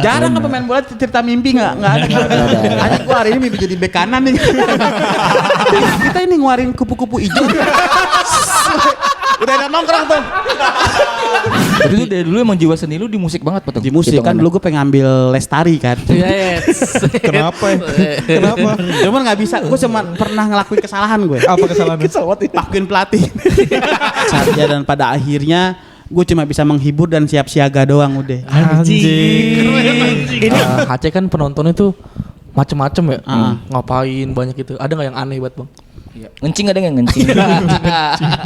Jarang kan pemain bola cerita mimpi nggak ada. Hanya gue hari ini mimpi jadi bek kanan nih. Kita ini ngeluarin kupu-kupu hijau. Udah ada nongkrong tuh. Tapi lu dari dulu emang jiwa seni lu di musik banget Potong. Di musik kan dulu gue pengen ambil lestari kan. Yes. Kenapa? Kenapa? Cuman nggak bisa. Gue cuma pernah ngelakuin kesalahan gue. Apa kesalahannya? Pakuin pelatih. Saja dan pada akhirnya gue cuma bisa menghibur dan siap siaga doang udah. Anjing. Ini HC kan penontonnya tuh macem-macem ya. Ngapain banyak itu. Ada nggak yang aneh buat Bang? Iya. Ngencing ada nggak ngencing?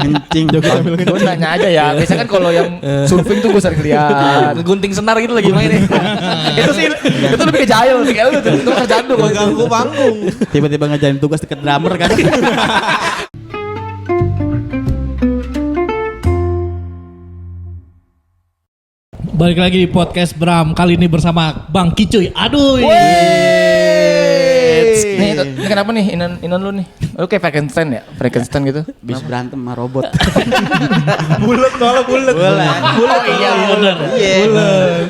Kencing. Gue nanya aja ya. Biasanya kan kalau yang surfing tuh gue sering lihat. Gunting senar gitu lagi main. Itu sih, itu lebih ke jahil sih kayak lu tuh. Itu kerjaan lu. Ganggu panggung. Tiba-tiba ngejalin tugas deket drummer kan. Balik lagi di podcast Bram, kali ini bersama Bang Kicuy. Aduh. Nih, ini kenapa nih inon lu nih? Lu kayak Frankenstein ya? Frankenstein gitu. Bis berantem sama robot. Bulat soalnya bulat. Oh iya benar.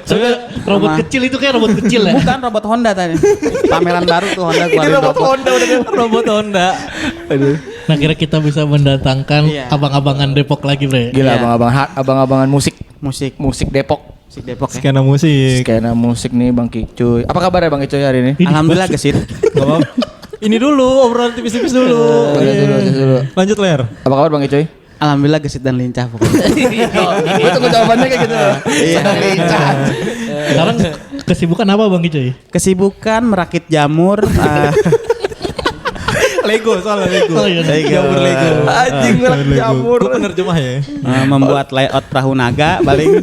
Soalnya robot kecil itu kayak robot kecil ya. Bukan robot Honda tadi. Pameran baru tuh Honda keluarin robot. Robot Honda. Aduh. Nah kira kita bisa mendatangkan abang-abangan Depok lagi bre. Gila abang-abangan musik Depok. Musik Depok ya. Skena musik. Skena musik nih Bang Kicuy. Apa kabar ya Bang Kicuy hari ini? Alhamdulillah gesit. Gak apa. Ini dulu obrolan tipis-tipis dulu. Dulu. Lanjut Ler. Apa kabar Bang Kicuy? Alhamdulillah gesit dan lincah pokoknya. Gue tunggu jawabannya kayak gitu. Iya. Sekarang kesibukan apa Bang Kicuy? Kesibukan merakit jamur. Lego soalnya Lego. Oh iya. Jamur Lego. Anjing merak jamur. Gue penerjemah ya. Membuat layout perahu naga paling.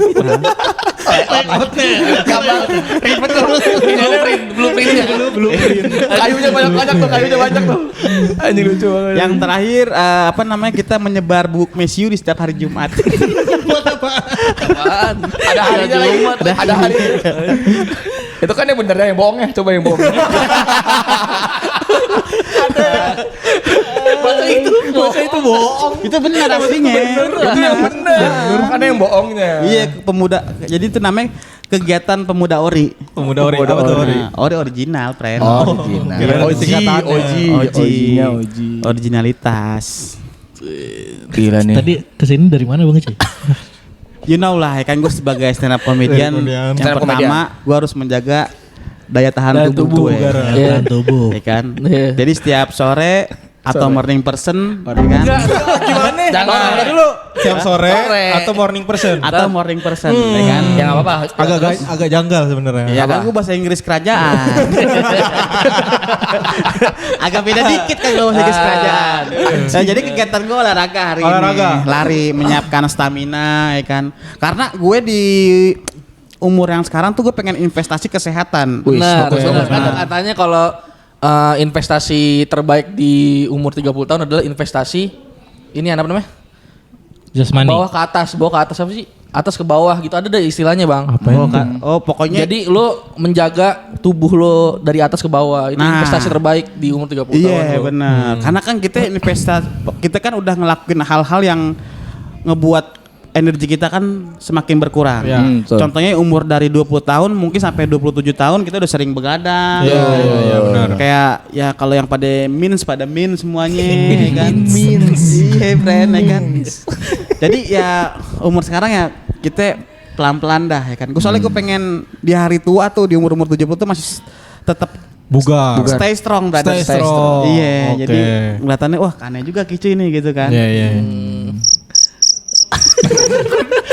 Ribet tuh. Blueprintnya. Kayunya banyak tuh. Anjing lucu banget. Yang terakhir kita menyebar buku mesiu di setiap hari Jumat. Apaan? Ada harinya lagi. Ada hari. Itu kan yang benernya yang bohongnya. Coba yang bohong. Masa itu bohong. Itu benar aslinya. Itu yang bener. Makanya yang bohongnya. Iya pemuda. Jadi itu namanya kegiatan pemuda ori. Pemuda ori. Apa tuh ori? Ori original, friend. Original. Kira-kira Originalitas. Gila nih. Tadi kesini dari mana Bang Kicuy? You know lah, ya kan gue sebagai stand up comedian. Yang Stand up pertama gue harus menjaga daya tahan tubuh gue. Tahan tubuh. Ya kan. Jadi setiap sore atau morning person, ya kan? Gimana? Jangan dulu. Siap sore atau morning person. Atau morning person, ya kan? Ya nggak apa-apa. Agak janggal sebenarnya. Ya kan gue bahasa Inggris kerajaan. Agak beda dikit kan gue bahasa Inggris kerajaan. Nah, jadi kegiatan gue olahraga hari ini. Lari, menyiapkan stamina, ya kan? Karena gue di umur yang sekarang tuh gue pengen investasi kesehatan. Benar. Katanya kalau investasi terbaik di umur 30 tahun adalah investasi ini apa namanya? Jasmani. Bawah ke atas apa sih? Atas ke bawah gitu ada deh istilahnya Bang. Pokoknya jadi lo menjaga tubuh lo dari atas ke bawah. Itu investasi terbaik di umur 30 tahun. Iya benar. Karena kan kita kan udah ngelakuin hal-hal yang ngebuat energi kita kan semakin berkurang. Contohnya umur dari 20 tahun mungkin sampai 27 tahun kita udah sering begadang. Iya benar. Kayak ya kalau yang pada min semuanya ya kan. Iya friend ya kan. Jadi ya umur sekarang ya kita pelan-pelan dah ya kan. Soalnya gue pengen di hari tua tuh di umur 70 tuh masih tetap Bugar. Stay strong brother. Stay strong. Iya, Okay. jadi ngeliatannya wah aneh juga Kicuy ini gitu kan. Iya.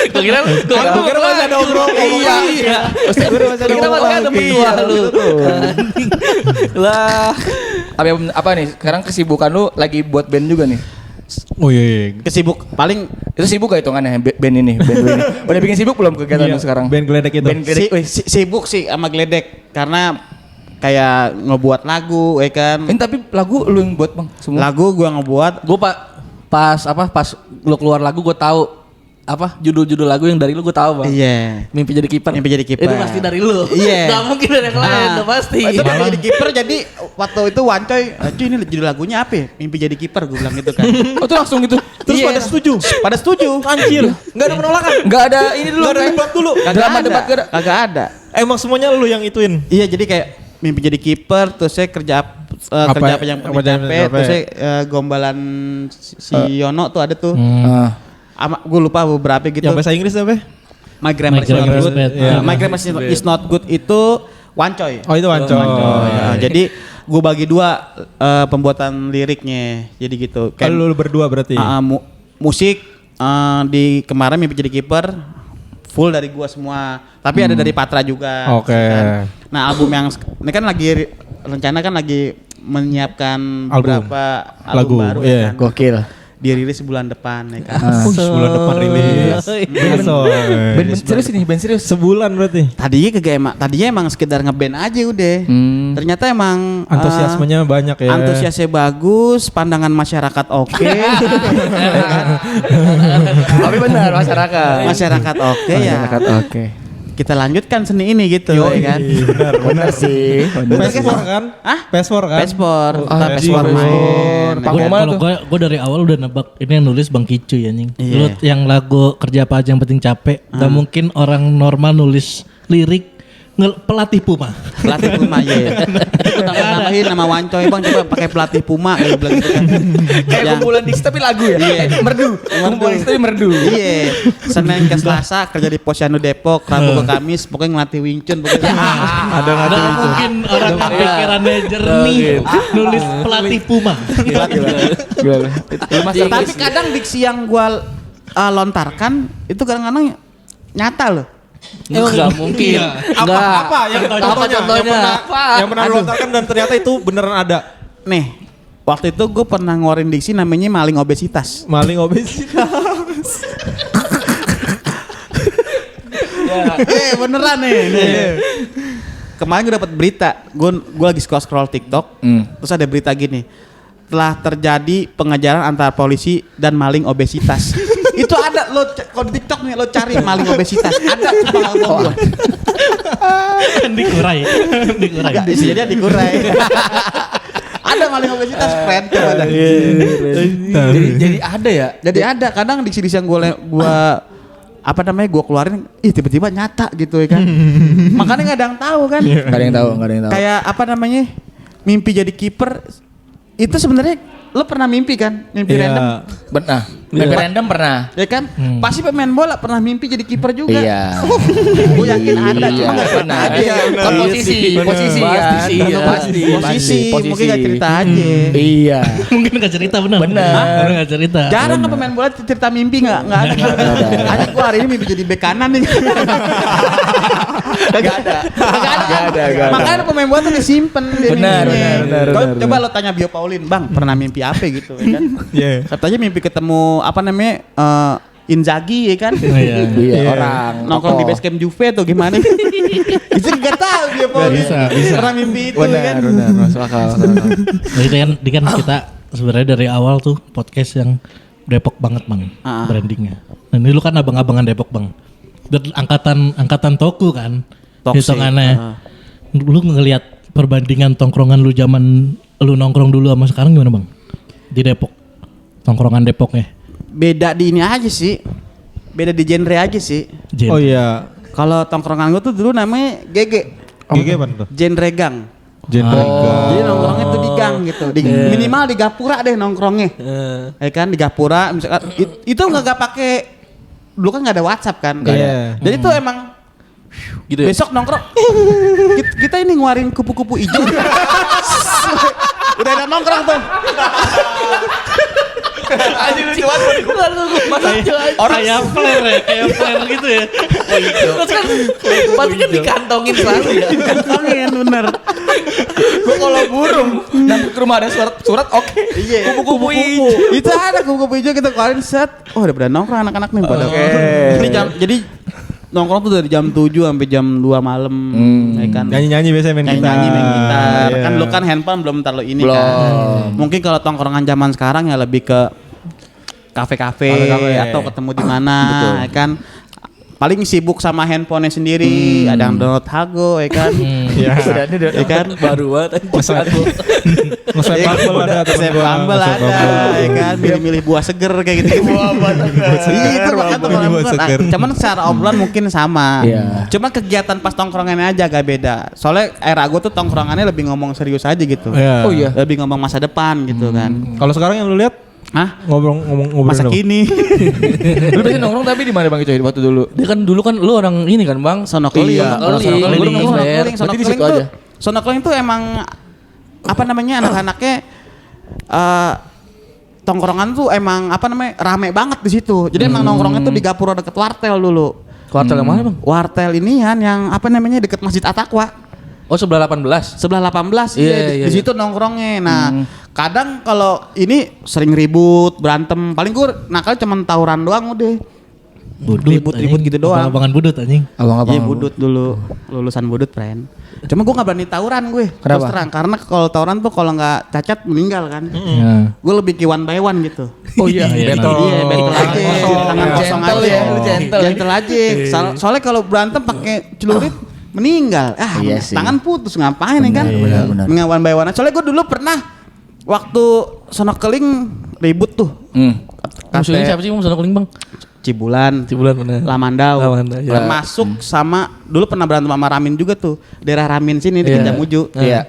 Gue kira masih ada obrolan. Iya. Kita masih ada berdua lu. Lah. Apa nih? Sekarang kesibukan lu lagi buat band juga nih? Oh iya. Kesibuk paling itu sibuk gak hitungannya band ini? Udah bikin sibuk belum kegiatan lu sekarang? Band geledek itu. sibuk sih sama geledek karena kayak ngebuat lagu ya kan. Tapi lagu lu yang buat Bang semua? Lagu gua ngebuat. Gue pas lo keluar lagu gue tahu judul-judul lagu yang dari lu gue tahu Bang. Iya. Mimpi jadi kiper. Itu pasti dari lu. Iya. Gak mungkin dari yang lain, udah pasti. Itu mimpi jadi kiper jadi waktu itu Wancoy, cuy ini judul lagunya apa ya? Mimpi jadi kiper gue bilang gitu kan. Oh itu langsung gitu. Terus pada setuju. Anjir. Enggak ada penolakan. Enggak ada ini dulu. Enggak ada debat dulu. Drama debat Kagak ada. Emang semuanya lu yang ituin? Iya, jadi kayak mimpi jadi kiper, terus saya kerja apa yang penting capek, terus saya gombalan si Yono tuh ada tuh. Gue lupa beberapa gitu. Yang bahasa Inggris apa? My grammar is not good. My grammar is not good itu Wancoy. Oh itu Wancoy. Ya, jadi gue bagi dua pembuatan liriknya. Jadi gitu. Kalau lu berdua berarti. Musik di kemarin mimpi jadi kiper full dari gua semua. Tapi ada dari Patra juga. Oke. Kan? Nah album yang ini kan lagi rencana kan lagi menyiapkan beberapa album baru ya kan. Gokil. Dirilis bulan depan ya kan. Sebulan depan rilis. Band serius ini, band serius. Sebulan berarti. Tadinya emang sekedar ngeband aja udah. Ternyata emang antusiasmenya banyak ya. Antusiasnya bagus, pandangan masyarakat oke. Tapi benar Masyarakat oke ya. Masyarakat oke. Kita lanjutkan seni ini gitu ya kan. Benar sih. PS4 kan? Hah? PS4 kan? PS4. PS4 main. Panggung mana tuh? Gue dari awal udah nebak ini yang nulis Bang Kicu ya anjing. Iya. Lu yang lagu kerja apa aja yang penting capek. Gak mungkin orang normal nulis lirik pelatih Puma. Pelatih Puma ya. Itu tambahin nama Wancoy bang, coba pakai pelatih Puma kayak bilang gitu kan. Kayak kumpulan diksi tapi lagu ya. Iya. Merdu. Kumpulan diksi tapi merdu. Iya. Senin ke Selasa kerja di Posyandu Depok, Rabu ke Kamis pokoknya ngelatih Wing Chun pokoknya. Ada nggak Gak mungkin orang yang pikirannya jernih nulis pelatih Puma. Tapi kadang diksi yang gua lontarkan itu kadang-kadang nyata loh. Enggak mungkin. Apa yang contohnya? Yang pernah lu Aduh. lontarkan dan ternyata itu beneran ada. Nih, waktu itu gue pernah ngeluarin diksi namanya maling obesitas. Maling obesitas. Beneran nih. Kemarin gue dapat berita, gue lagi scroll TikTok, terus ada berita gini, telah terjadi pengejaran antara polisi dan maling obesitas. Itu ada lo kalau di TikTok nih lo cari maling obesitas, ada cuma gue. Dikurai. Enggak, isinya dikurai. Ada maling obesitas, friend. Coba dah. Jadi ada ya? Jadi ada kadang diksi-diksi yang gue keluarin, tiba-tiba nyata gitu ya kan. Makanya nggak ada yang tahu kan. Nggak ada yang tahu. Kayak mimpi jadi kiper itu sebenarnya lo pernah mimpi kan? Mimpi random. Benar. Mimpi random pernah. Ya kan? Pasti pemain bola pernah mimpi jadi kiper juga. Iya. Gue yakin ada. Cuma nggak pernah Benar. aja. Kan posisi ya. Posisi. Mungkin nggak cerita aja. Iya. Mungkin gak cerita benar. Mungkin gak cerita. Jarang kan pemain bola cerita mimpi nggak ada. Hanya gue hari ini mimpi jadi bek kanan nih. Gak ada. Makanya pemain bola tuh disimpan. Benar. Coba lo tanya Bio Paulin, bang pernah mimpi apa gitu ya kan? Katanya mimpi ketemu Inzaghi ya kan? Iya, orang nongkrong di base camp Juve atau gimana? Itu nggak tahu Bio Paulin. Pernah mimpi itu kan? Benar, masuk akal. Jadi kan kita sebenarnya dari awal tuh podcast yang Depok banget bang, brandingnya. Nah ini lu kan abang-abangan Depok bang. Dan angkatan Toku kan, hitungannya. Lu ngelihat perbandingan tongkrongan lu zaman lu nongkrong dulu sama sekarang gimana bang? Di Depok, tongkrongan Depoknya. Beda di ini aja sih, beda di genre aja sih. Oh iya. Kalau tongkrongan gue tuh dulu namanya GG. GG apa tuh? Genre gang. Jadi nongkrongnya tuh di gang gitu. Minimal di Gapura deh nongkrongnya. Ya kan di Gapura misalkan itu enggak pakai dulu kan enggak ada WhatsApp kan. Jadi tuh emang gitu ya? Besok nongkrong kita ini ngeluarin kupu-kupu hijau. Udah ada nongkrong tuh. Orang kayak flare gitu ya. Terus kan berarti kan dikantongin selalu ya. Dikantongin bener. Gue kalau burung nanti ke rumah ada surat oke. Iya. Kupu-kupu hijau. Itu ada kupu-kupu hijau kita keluarin set. Oh udah pada nongkrong anak-anak nih pada. Jadi nongkrong tuh dari jam 7 sampai jam 2 malam. Ya kan. Nyanyi-nyanyi biasanya main gitar. Nyanyi main gitar. Kan lu kan handphone belum terlalu ini kan. Mungkin kalau tongkrongan zaman sekarang ya lebih ke kafe-kafe atau ketemu di mana ya kan. paling sibuk sama handphonenya sendiri, ada yang download Hago, ya kan? Iya. Sudah ini Ya kan? Baru banget. Nge-swipe Bumble ada temen Saya gua, Bumble nge-swipe ada, Bumble. ya kan? Milih-milih buah seger kayak gitu. Buah seger. Iya itu makanya tuh Milih buah seger. cuman secara obrolan mungkin sama. Iya. Cuma kegiatan pas tongkrongannya aja agak beda. Soalnya era gue tuh tongkrongannya lebih ngomong serius aja gitu. Iya. Oh iya. Lebih ngomong masa depan gitu kan. Kalau sekarang yang lu lihat Hah? ngobrol Masa dong. kini. Lu biasanya nongkrong tapi di mana Bang Icoy waktu dulu? Dia kan dulu kan lu orang ini kan Bang. Sono keling. Iya, orang sono Sono keling. keling. Sono Berarti di keling situ tuh. aja? Sono keling tuh emang apa namanya anak-anaknya tongkrongan tuh emang apa namanya rame banget di situ. Jadi emang nongkrongnya tuh di Gapura deket wartel dulu. Kuartal yang mana Bang? Wartel inian yang apa namanya deket Masjid At-Taqwa. Oh sebelah 18. Sebelah 18 Iya, di situ nongkrongnya. Nah, kadang kalau ini sering ribut, berantem. Paling gue nakal cuma tawuran doang udah. Budut, Ribut-ribut anjing. gitu doang. Abang-abangan budut anjing. Iya budut dulu, lulusan budut friend. Cuma gue gak berani tawuran gue. Kenapa? Terus terang, karena kalau tawuran tuh kalau nggak cacat meninggal kan. Ya. Gue lebih ke one by one gitu. Oh iya. Iya, Betul. Iya, battle aja, tangan kosong Gentle aja. ya, lu gentle. Gentle aja. Soalnya kalau berantem pakai celurit meninggal. Iya sih. Tangan putus ngapain ya kan? benar. Dengan one by one. Soalnya gue dulu pernah waktu sono keling ribut tuh. Musuhnya siapa sih Bang sono keling Bang? Cibulan, Bener. Lamandau, Lamandau, ya. termasuk sama dulu pernah berantem sama Ramin juga tuh, daerah Ramin sini di Iya. Kenjamuju. Iya.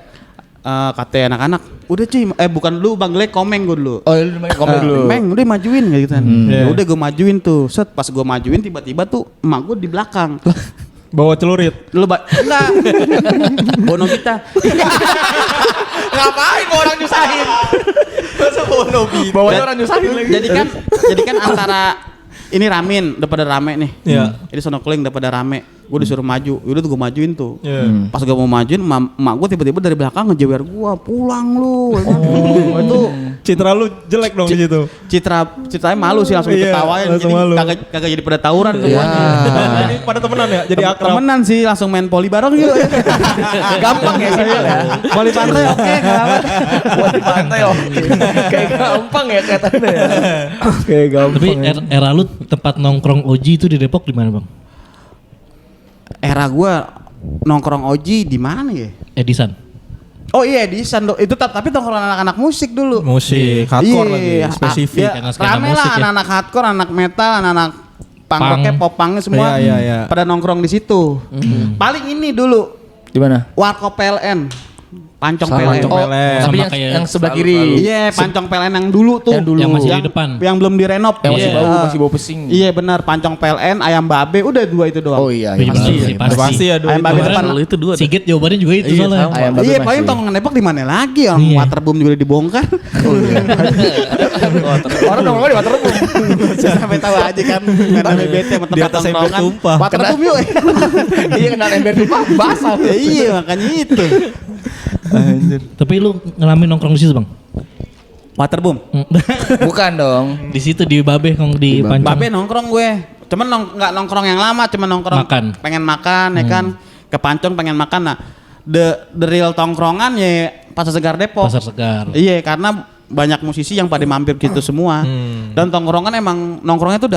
Katanya anak-anak, udah cuy, bukan lu Bang Glek, komeng gue dulu. Oh, lu main komen dulu. Meng, udah majuin kayak gitu kan. Iya. Udah gue majuin tuh, set pas gue majuin tiba-tiba tuh emak gue di belakang. Bawa celurit. Enggak. Bono kita. Ngapain mau orang nyusahin? Masa Bono Bita? Bawanya orang nyusahin lagi. Jadi kan antara ini Ramin udah pada rame nih. Iya. Ini sono keling udah pada rame. Gue disuruh maju. Udah tuh gue majuin tuh. Iya. Pas gue mau majuin, emak gue tiba-tiba dari belakang ngejewer gue, pulang lu. Itu Citra lu jelek dong di situ. ceritanya malu sih langsung Iya, diketawain. langsung Jadi malu. kagak jadi pada tawuran semuanya. Ini pada temenan ya, jadi akrab. Temenan sih langsung main poli bareng gitu. Gampang ya sih ya. Poli pantai oke, enggak apa. Buat di pantai oke. Kayak gampang ya kelihatannya ya. Kayak gampang. Tapi era lu tempat nongkrong Oji itu di Depok di mana Bang? Era gue nongkrong Oji di mana ya? Edisan. Oh iya di Sando itu tapi tongkrongan anak-anak musik dulu. Musik, hardcore lagi, spesifik. Iya, Skena rame musik lah ya. anak-anak hardcore, anak metal, anak punk Punk. rocknya, pop punknya semua Iya. pada nongkrong di situ. Paling ini dulu Di mana? Warkop PLN, Pancong Sama PLN. Pancong Oh, PLN. tapi Sama kayak yang sebelah selalu- kiri. Iya, Pancong PLN yang dulu tuh. Yang dulu. Yang masih di depan. Yang belum direnov. Yang masih Iya. bau, masih bau pesing. Iya benar, Pancong PLN, ayam babe, udah dua itu doang. Oh iya. Iya, Pasti. pasti, pasti. Pasti ya dulu. Ayam babe depan. Kalau itu dua. Sigit jawabannya juga itu Iya, soalnya. sama. Ayam babe Iya, masih. paling tongkrongan Depok di mana lagi? Orang Iya. Waterboom juga dibongkar. Orang nongkrong di Waterboom. Sampai tahu aja kan, rame bete sama Di tempat atas ember tongkrongan. tumpah. Waterboom yuk. Iya kena ember tumpah basah. Ya, iya makanya itu. Tapi lu ngalamin nongkrong di situ Bang? Waterboom. Bukan dong. Di situ di Babe di Pancong. Babe nongkrong gue. Cuman nggak nongkrong yang lama, cuman nongkrong Makan. pengen makan ya kan. Ke Pancong pengen makan. Nah, the real tongkrongan ya Pasar Segar Depok. Pasar Segar. Iya, karena banyak musisi yang pada mampir gitu semua. Dan tongkrongan emang nongkrongnya tuh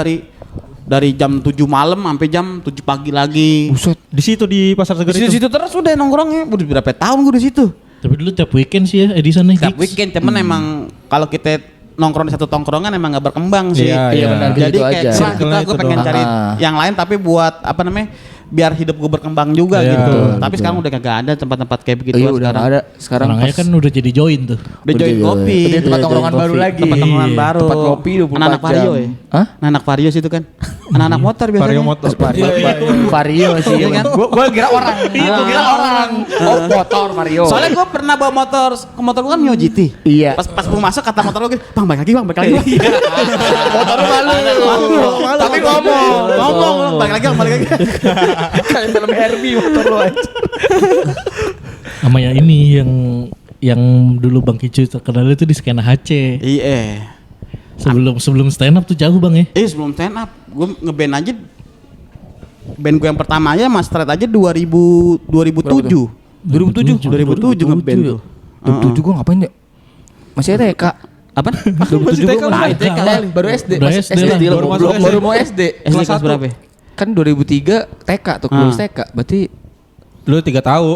dari jam 7 malam sampai jam 7 pagi lagi. Buset. Di situ di Pasar Segar Di itu. situ terus udah nongkrongnya. Udah berapa tahun gue di situ. Tapi dulu tiap weekend sih ya Edisan nih. Setiap gigs. weekend cuman emang kalau kita nongkrong di satu tongkrongan emang gak berkembang sih. Iya, iya benar, Jadi gitu kayak aja. "Wah, Circle-nya gue itu pengen doang." cari Ah. yang lain tapi buat apa namanya biar hidup gue berkembang juga Iya, gitu. betul, Tapi sekarang udah kagak ada tempat-tempat kayak begitu Iya udah nggak ada. Sekarang Orangnya pas- kan udah jadi join tuh. Udah join kopi. Udah tempat Udah tongkrongan join baru kopi. lagi. Tempat tongkrongan baru. Tempat kopi 24 Anak-anak Vario jam. ya. Hah? Anak Vario itu kan. Anak-anak motor biasanya. Vario motor. Vario sih Iya kan. kan? Gua kira orang. Gua kira orang. Oh motor Vario. Soalnya gue pernah bawa motor, ke motor gue kan Mio GT. Iya. Pas mau masuk kata motor gue, bang balik lagi bang, balik lagi. motor lu malu. Tapi ngomong. Balik lagi bang, balik lagi. Kayak film Herbie motor lu aja. Sama yang ini yang dulu Bang Kicu terkenal itu di skena HC. Iya. Sebelum stand up tuh jauh Bang ya. Sebelum stand up, gue ngeband aja. Band gue yang pertama aja Mas Stret aja 2007. 2007 ngeband tuh. 2007 gua ngapain ya? Masih TK. Apa? 2007 gua masih TK. Baru SD. Baru SD lah. Baru mau SD. SD kelas berapa? kan 2003 TK tuh, lulus TK. Berarti Lu 3 tahun,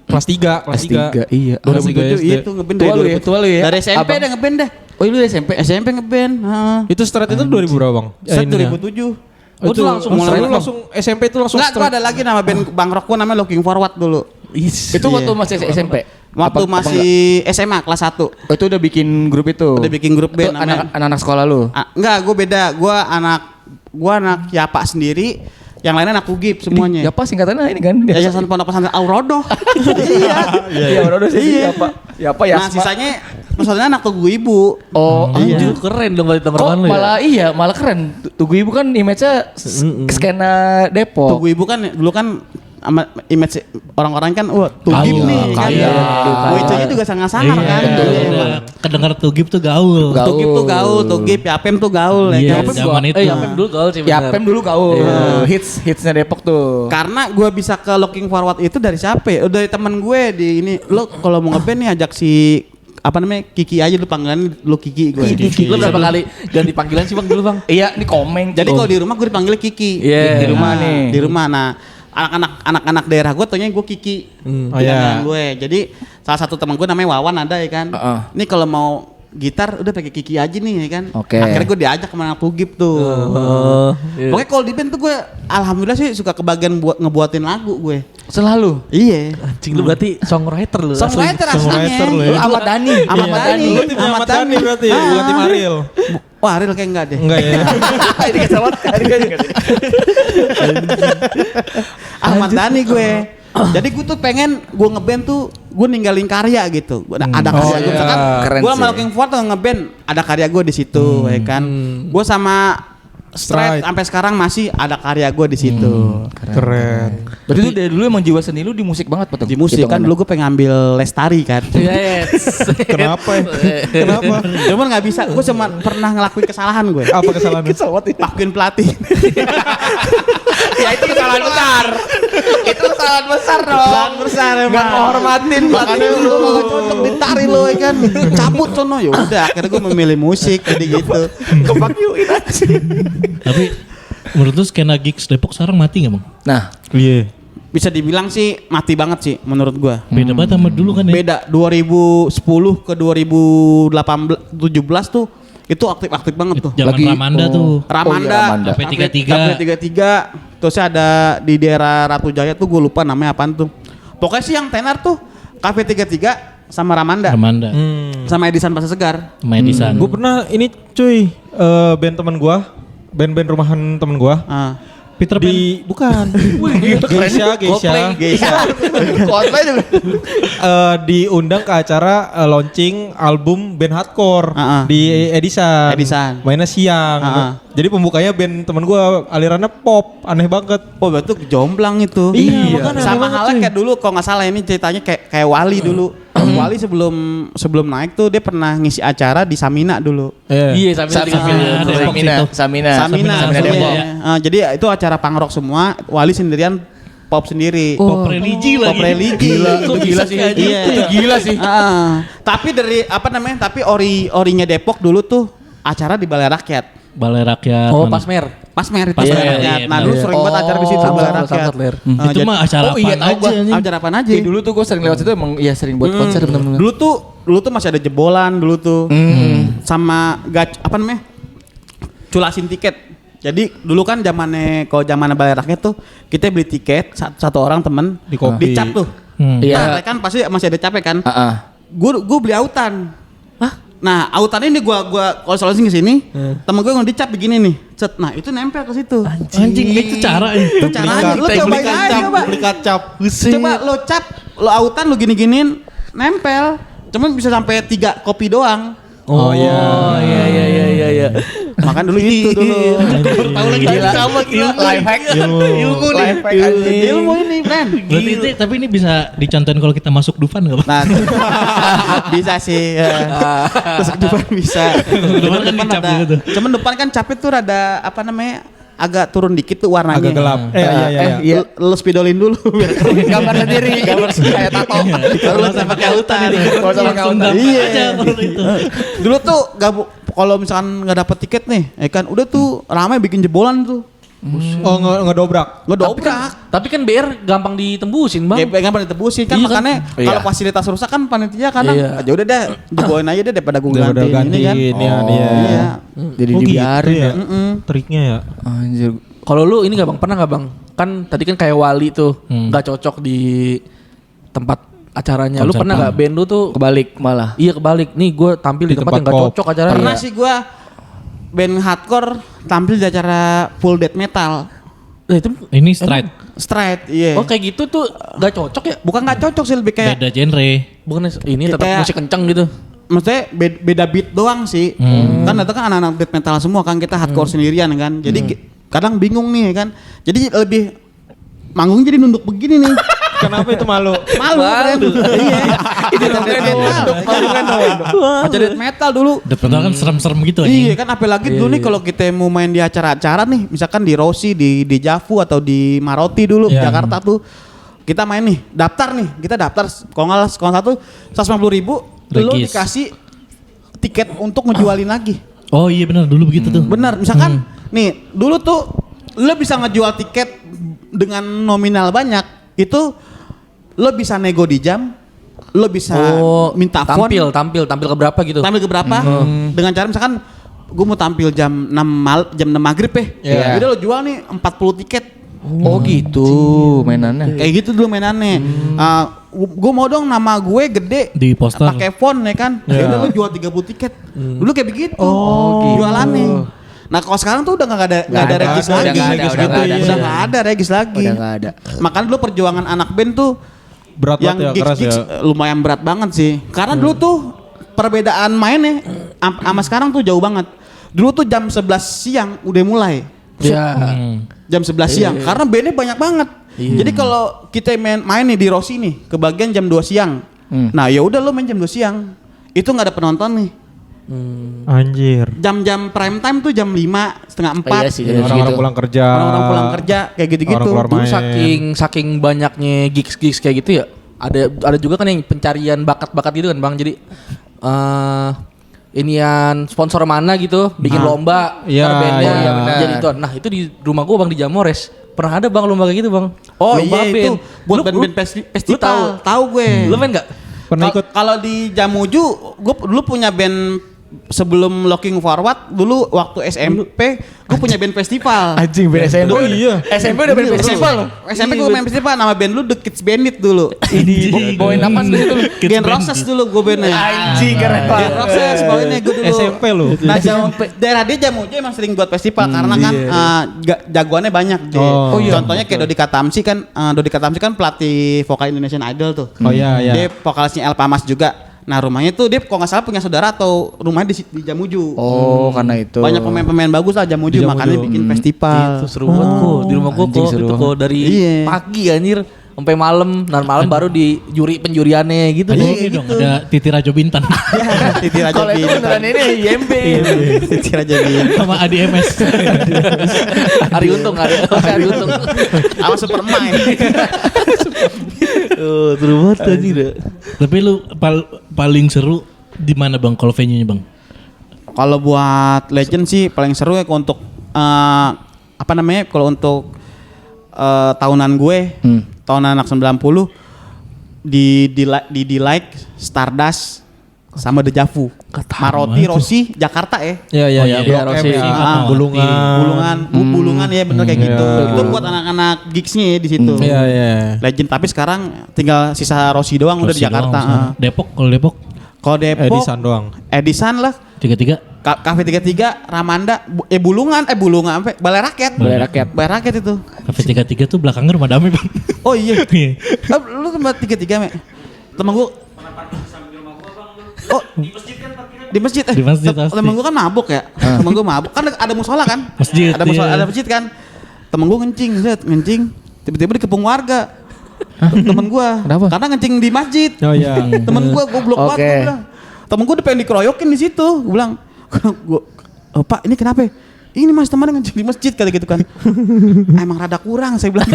kelas 3, kelas 3. Iya. 2007 itu ngeband Tua lu ya, tua lu ya. Dari SMP Abang. udah ngeband dah. Oh, lu SMP. SMP ngeband. Heeh. Itu start itu 2000 berapa bang? Set Ininya. 2007. Oh, itu langsung mulai start. langsung SMP itu langsung Enggak, gua ada lagi nama band Bang Rock gua namanya Looking Forward dulu. Itu waktu masih SMP. Waktu Apa masih SMA kelas 1. enggak? Oh, itu udah bikin grup itu. Udah bikin grup Itu band namanya. anak-anak sekolah lu. Enggak, gua beda. Gua anak Yapa sendiri, yang lainnya anak Ugip semuanya. Ya apa singkatannya ini kan? Yayasan Pondok Pesantren Aurodo. Iya. Iya, udah sih. Iya. Ya apa ya? Nah, sisanya maksudnya anak Tugu Ibu. Oh, Anjir keren dong berarti Kok teman-teman lu ya. malah keren. Tugu Ibu kan image-nya skena Depok. Tugu Ibu kan dulu kan sama image orang-orang kan Tugip Gaul, nih kan. kaya. Wece juga sangat-sangat Iya, kan. betul, betul. Kedengar Tugip tuh gaul. Tugip tuh gaul, Tugip, Yapem tuh gaul Iya, ya kan. zaman itu. Yapem dulu gaul sih bener. Yapem dulu gaul. Hitsnya Depok tuh. Karena gue bisa ke Looking Forward itu dari siapa ya? Dari teman gue di ini. Lo kalau mau ngeband nih ajak si apa namanya Kiki aja lu panggilan lu Kiki gue. Lu berapa kali ganti panggilan sih bang dulu bang? Iya, ini komeng. Jadi kalau di rumah gue dipanggil Kiki. Iya. Di rumah Nah, nih. Di rumah. Nah, anak-anak daerah gue taunya gue Kiki. Oh, iya. Gue. Jadi salah satu teman gue namanya Wawan ada ya kan. Ini kalau mau gitar udah pakai Kiki aja nih ya kan. Oke. Akhirnya gue diajak ke anak Tugip tuh. Iya. Pokoknya kalau di band tuh gue alhamdulillah sih suka kebagian ngebuatin lagu gue. Selalu. Iya. Anjing lu berarti songwriter lu. Songwriter Songwriter lu aslinya. ya. Lu Ahmad Dhani. Ahmad Dhani. Lu timnya Ahmad Dhani berarti, bukan tim Ariel. Wah, Ariel kayak enggak deh. Enggak ya. Ini kesawat. Ahmad Dhani gue. Jadi gue tuh pengen gue ngeband tuh gue ninggalin karya gitu. Ada karya gue misalkan Keren gue sih. sama Looking Forward tuh ngeband ada karya gue di situ ya kan. Gue sama Straight Straight. sampai sekarang masih ada karya gue di situ. Keren. Berarti itu dari dulu emang jiwa seni lu di musik banget Pak. Di musik kan dulu gue pengen ambil lestari kan. Iya, Kenapa ya? Kenapa? Cuman nggak bisa. Gue cuma pernah ngelakuin kesalahan gue. Apa kesalahannya? Pakuin pelatih. Ya itu kesalahan besar. Itu kesalahan besar dong. Kesalahan besar emang. Nggak menghormatin Makanya lu gak cocok ditari lo ya kan. Cabut sono ya udah akhirnya gue memilih musik jadi gitu. Kepakyuin aja. Tapi menurut lu skena gigs Depok sekarang mati nggak bang? Nah, Iya. Bisa dibilang sih mati banget sih menurut gua. Beda banget sama dulu kan ya? Beda 2010 ke 2018 17 tuh itu aktif-aktif banget tuh. Zaman Lagi- Ramanda tuh. Ramanda, Ramanda. KP33, terusnya ada di daerah Ratu Jaya tuh gue lupa namanya apaan tuh. Pokoknya sih yang tenar tuh KP33 sama Ramanda. Ramanda. Sama Edisan Pasar Segar. Sama Edisan. Gue pernah ini cuy, band temen gua, band-band rumahan temen gua. Ah. Peter Pan. Di bukan. Geisha. Coldplay juga. Diundang ke acara launching album band hardcore Ah, ah. di Edisan. Edisan. Mainnya siang. Ah, ah. Jadi pembukanya band temen gua alirannya pop, aneh banget. Oh berarti jomblang itu. Iya, makanya Sama aneh banget, halnya cuy. kayak dulu kalau nggak salah ini ceritanya kayak Wali dulu. Wali sebelum naik tuh dia pernah ngisi acara di Samina dulu. Iya, sampai Samina. Samina Depok. ya. Jadi itu acara punk rock semua, Wali sendirian pop sendiri. Pop religi Pop lagi. religi. Itu gila sih. Iya. Itu gila sih. Tapi dari apa namanya? Tapi orinya Depok dulu tuh acara di Balai Rakyat. Balai Rakyat. Oh, mana? Pasmer. Pasmer itu Iya, Balai iya, Rakyat. iya, Nah, dulu iya. sering banget acara di situ Oh, Balai tahu, Rakyat. tahu, Ler. Itu mah acara Oh, iya, apaan tahu aja gua. anjing. Acara apa aja? Dulu tuh gue sering lewat situ emang iya sering buat konser bener-bener. Dulu tuh masih ada jebolan dulu tuh. Sama apa namanya? Culasin tiket. Jadi dulu kan zamannya kalau zamannya Balai Rakyat tuh kita beli tiket satu orang temen Di kopi. dicap tuh. Iya. Nah, kan pasti masih ada capek kan? Ah. Gue beli autan. Nah, autan ini gua kalau solusi ke sini, temen gue yang dicap begini nih. Cet. Nah, itu nempel ke situ. Anjing itu cara ya. Itu caranya. Lu cobain aja coba. Beli kacap. Coba lo cap, lo autan lo gini-giniin nempel. Cuman bisa sampai 3 kopi doang. Oh iya. Makan dulu itu dulu. Tahu lagi. Life hack. Ilmu nih. Life hack anjing. Ilmu ini, friend. Berarti itu, tapi ini bisa dicontohin kalau kita masuk Dufan nggak bang? Nah, bisa sih. Ya. Terus depan bisa. Depan kan Depan dicap ada. gitu tuh. Cuman depan kan capit tuh rada apa namanya? Agak turun dikit tuh warnanya. Agak gelap. Iya. Lo spidolin dulu biar keren. Gambar sendiri. Gambar kayak tato. Baru lo sama kayak autan. Kalau sama Langsung kawan. dapet Iya. aja kalau itu. Dulu tuh kalau misalkan nggak dapet tiket nih, ya kan udah tuh ramai bikin jebolan tuh. Oh ngedobrak. Tapi kan BR gampang ditembusin bang. Ya gampang ditebusin kan, Iya kan? makanya kalau fasilitas rusak kan panitia kadang aja udah deh jeboin aja deh daripada gue Udah gantiin ini kan. gantiin ya dia. Iya. Jadi dibiarin ya. Triknya ya. Anjir. Kalau lu ini nggak bang, pernah nggak bang? Kan tadi kan kayak Wali tuh nggak cocok di tempat acaranya. Lu Konser pernah nggak band lu tuh Kebalik malah. Iya kebalik. Nih gue tampil di tempat yang nggak tempat pop. cocok acaranya. Pernah sih gue band hardcore tampil di acara full death metal. Itu Ini straight. Straight, iya. oh kayak gitu tuh nggak cocok ya? Bukan nggak cocok sih, lebih kayak Beda genre. Bukan ini tetap Kayak- musik kenceng gitu. maksudnya beda beat doang sih. Kan itu kan anak-anak death metal semua kan, kita hardcore sendirian kan. Jadi kadang bingung nih kan. Jadi lebih manggung jadi nunduk begini nih. Kenapa itu malu? Malu. Iya. Itu acara death metal dulu. Depan kan serem-serem gitu Iya kan, apalagi dulu nih kalau kita mau main di acara-acara nih, misalkan di Rossi, di Javu atau di Maroti dulu Jakarta tuh, kita main nih, kita daftar kalau nggak satu 150.000, lu Regis. dikasih tiket untuk ngejualin lagi. Oh iya benar dulu begitu tuh. Benar, misalkan nih dulu tuh lu bisa ngejual tiket dengan nominal banyak, itu lu bisa nego di jam, lu bisa minta phone. tampil ke berapa gitu. Tampil ke berapa dengan cara misalkan gue mau tampil jam 6 maghrib Iya. udah lo jual nih 40 tiket. Oh gitu mainannya. Kayak gitu dulu mainannya. Gue mau dong nama gue gede Di poster. pakai font ya kan. Ya udah lo jual 30 tiket. Dulu kayak begitu. Jualannya. Nah kalau sekarang tuh udah nggak ada regis udah lagi. nggak ada, udah nggak ada. Udah nggak ada regis lagi. Udah nggak ada. Makanya dulu perjuangan anak band tuh Berat yang banget ya, keras gigs ya. lumayan berat banget sih. Karena dulu tuh perbedaan mainnya sama sekarang tuh jauh banget. Dulu tuh jam 11 siang udah mulai. Iya. Jam 11 siang karena bandnya banyak banget. Jadi kalau kita main nih di Rossi nih, kebagian jam 2 siang. Nah, ya udah lo main jam 2 siang. Itu nggak ada penonton nih. Anjir. Jam-jam prime time tuh jam 5, setengah 4. Iya sih. Orang-orang pulang kerja. Orang-orang pulang kerja kayak gitu-gitu. Orang keluar Dulu main. saking banyaknya gigs kayak gitu ya. Ada juga kan yang pencarian bakat-bakat gitu kan Bang. Jadi inian sponsor mana gitu bikin lomba Iya, per bandnya iya, benar. jadi itu. Nah, itu di rumah gua Bang di Jamores. Pernah ada Bang lomba kayak gitu Bang. Oh Lomba iya itu buat Lu- band-band lu festival. Tahu gue. Lu main enggak? Pernah ikut? Kalau di Jamuju, gue dulu punya band sebelum Looking Forward. Dulu waktu SMP, gue punya band festival. Anjing band SMP. Oh iya. SMP udah band festival loh. SMP gue main festival, nama band lu The Kids Bandit dulu. Bawain apa sih itu? Gen Roses dulu gue bandnya. Anjing keren Gen banget. Roses bawainnya gue dulu. SMP lu. Nah daerah dia Jamuju emang sering buat festival karena kan jagoannya banyak. Oh, iya. Contohnya kayak Dodi Katamsi kan pelatih vokal Indonesian Idol tuh. Oh iya iya. Dia vokalisnya El Pamas juga. Nah rumahnya tuh dia kalau nggak salah punya saudara atau rumahnya di Jamuju. Oh karena itu. Banyak pemain-pemain bagus lah Jamuju, Di Jamuju. makanya bikin festival. Itu seru banget kok di rumah gua anjing kok seru itu kok dari Iya. pagi anjir sampai malam. Dan malam baru di juri penjuriannya gitu. Ada deh. ini dong, ada Titi Rajo Bintang Titi Raja Kalau itu Bintang. beneran ini IMB. Titi Raja Bintang. sama ADMS. Hari Untung, Hari Untung. Sama Superman. Oh, seru banget anjir. Tapi lu paling seru di mana Bang kalau venue-nya Bang? Kalau buat Legend sih paling seru ya untuk apa namanya? Kalau untuk tahunan gue, tahunan anak 90 di like Stardust sama Dejavu. Maroti, Rossi, Jakarta ya. Iya iya Oh, iya. iya, Blok iya, M Rossi. ya. Bulungan. Bulungan ya bener kayak gitu. Iya. Itu buat anak-anak gigsnya ya di situ. Iya iya. Legend tapi sekarang tinggal sisa Rossi doang udah di Rossi Jakarta. doang sekarang. Depok, kalau Depok Kalau Depok Edisan doang. Edisan lah. 33. Cafe 33, Ramanda, Bulungan sampai Balai Rakyat. Balai Rakyat itu. Cafe 33 tuh belakangnya rumah damai Bang. Oh iya. Iya. Lu tempat 33, Me? Temen gua. Oh, di masjid. Di masjid pasti. Temen gua kan mabuk ya. Temen gua mabuk. Kan ada musola kan? Masjid, Ada musola, iya. ada masjid kan. Temen gua ngencing. Tiba-tiba dikepung warga. Temen gua. Kenapa? Karena ngencing di masjid. Oh iya. Temen gua goblok banget Oke. gua bilang. Temen gua udah pengen dikeroyokin di situ. Gua bilang, "Oh, Pak, ini kenapa? Ini Mas teman ngencing di masjid," kata gitu kan. Emang rada kurang saya bilang.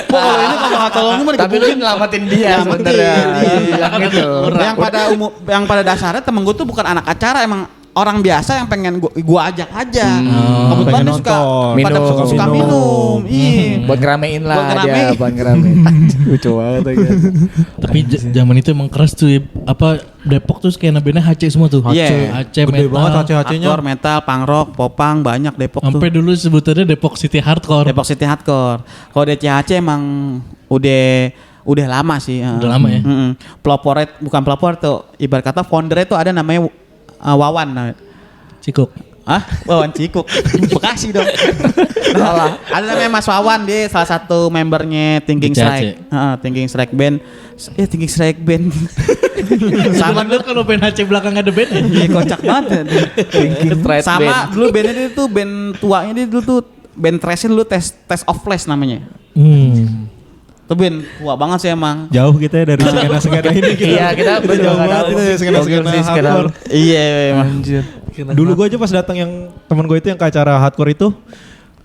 Pok, kalau ini kalau nggak tolong mah Tapi lu nyelamatin dia sebenarnya. Iya. Bilang gitu. Yang pada dasarnya temen gue tuh bukan anak acara, emang orang biasa yang pengen gua ajak aja. Kebetulan pengen dia suka nonton. pada Minum. suka minum. Iya. Buat ngeramein lah Buat aja, ngeramein. buat ngeramein. Lucu banget aja. Tapi zaman itu emang keras tuh. Apa Depok tuh skena bandnya HC semua tuh. Iya. HC Gede banget metal. HC-HC-nya. Hardcore, metal, punk rock, popang banyak Depok tuh. Sampai dulu sebutannya Depok City Hardcore. Depok City Hardcore. Kalau DCHC emang udah lama sih. Udah lama ya? Pelopornya bukan pelopor tuh. Ibarat kata foundernya tuh ada namanya Wawan. Cikuk. Wawan Cikuk. Bekasi dong. Ada namanya Mas Wawan, dia salah satu membernya Thinking DCHC. Strike. Thinking Strike Band. Thinking Strike Band. Sama Bener kalau band HC belakang ada band ya? Iya kocak banget. Strike Sama Band. dulu bandnya dia tuh band tuanya dia dulu tuh band thrashnya dulu Test of Flesh namanya. Itu band tua banget sih emang. Jauh kita ya dari skena-skena ini kita. Iya, kita Udah jauh banget kita dari skena-skena hardcore. Iya emang. Dulu gue aja pas datang yang temen gue itu yang ke acara hardcore itu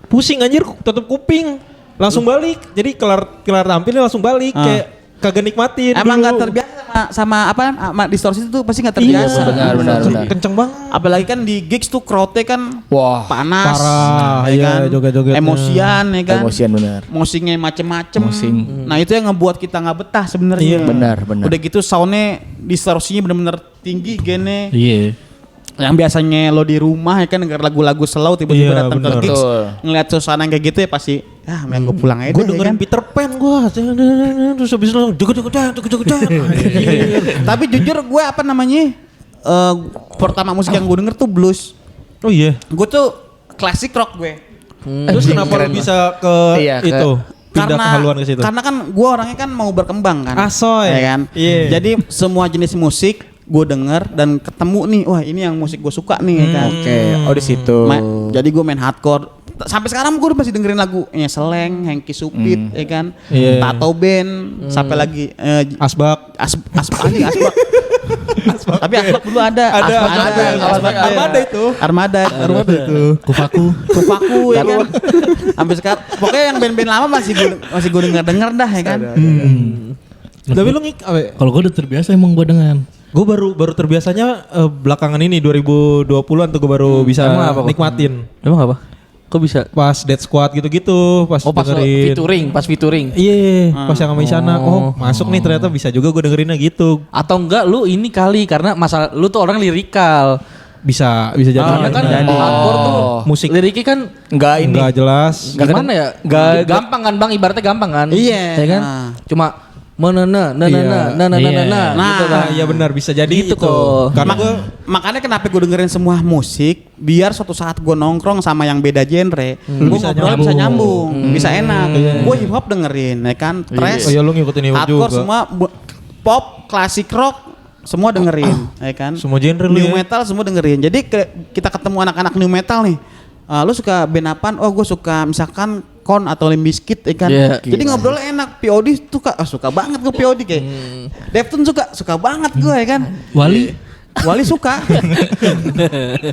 pusing anjir, tutup kuping, langsung balik. Jadi kelar tampilnya langsung balik kayak kagak nikmatin. Emang dulu. nggak terbiasa sama sama distorsi itu pasti nggak terbiasa. benar. Kenceng banget. Apalagi kan di gigs tuh crowd-nya kan Wah, panas, parah, ya iya, kan? joget-jogetnya. Emosian ya kan. emosian benar. Mosingnya macem-macem. Mosing. Nah itu yang ngebuat kita nggak betah sebenarnya. Iya. Benar. Udah gitu soundnya distorsinya bener-bener tinggi gennya. Iya. Yang biasanya lo di rumah ya kan denger lagu-lagu slow tiba-tiba Iya, datang ke bener. gigs Betul. ngeliat suasana yang kayak gitu ya pasti mending gue pulang aja Gue deh, dengerin ya kan? Peter Pan gue. Terus habis itu joget-joget. Tapi jujur gue apa namanya pertama musik yang gue denger tuh blues. Oh iya. Gue tuh classic rock gue. Terus kenapa lu bisa ke Iya, ke- itu? Pindah ke haluan ke situ. Karena kan gue orangnya kan mau berkembang kan. Asoy. Ya kan. Iya. Jadi semua jenis musik gue denger dan ketemu nih, wah ini yang musik gue suka nih ya kan. Oke, oh di situ. Jadi gue main hardcore. Sampai sekarang gue masih dengerin lagunya Seleng, Hengki Supit, ya kan. Iya. Tato Band, sampai lagi Asbak. Asbak. Tapi Asbak dulu ada. Ada, Asbak ada. Asbak Armada itu. Armada itu. Kupaku ya kan. Sampai sekarang pokoknya yang band-band lama masih gue denger dah ya kan. Tapi lu Kalau gue udah terbiasa emang gue dengan. gue baru terbiasanya belakangan ini 2020-an tuh gue baru bisa Emang apa, Kok? nikmatin. Emang apa? Kok bisa? Pas Dead Squad gitu-gitu, pas Oh pas dengerin. featuring. Iya, pas yang sama Isyana. Oh, masuk nih ternyata bisa juga gue dengerinnya gitu. Atau enggak lu ini kali karena masalah lu tuh orang lirikal. Bisa jadi. Karena kan hardcore tuh Musik liriknya kan Enggak ini. enggak jelas. gimana ya? Nggak- Gampang kan Bang, ibaratnya gampang kan? Iya. Ya kan? Nah. Cuma Iya. gitu kan. Iya benar bisa jadi Gitu itu. kok. Karena gue Makanya kenapa gue dengerin semua musik biar suatu saat gue nongkrong sama yang beda genre, gue bisa ngobrol bisa nyambung, bisa enak. Iya. Gue hip hop dengerin, ya kan, thrash, Oh iya, lu ngikutin hip hop hardcore juga. semua, pop, klasik rock, semua dengerin, ya kan. Semua genre lu New ya. metal semua dengerin. Jadi kita ketemu anak-anak new metal nih. Lu suka band apaan? Oh gue suka misalkan Korn atau Limp Bizkit ya kan. Iya. Jadi ngobrolnya enak. POD suka banget gue POD kayak. Deftones suka banget gue ya kan. Wali suka.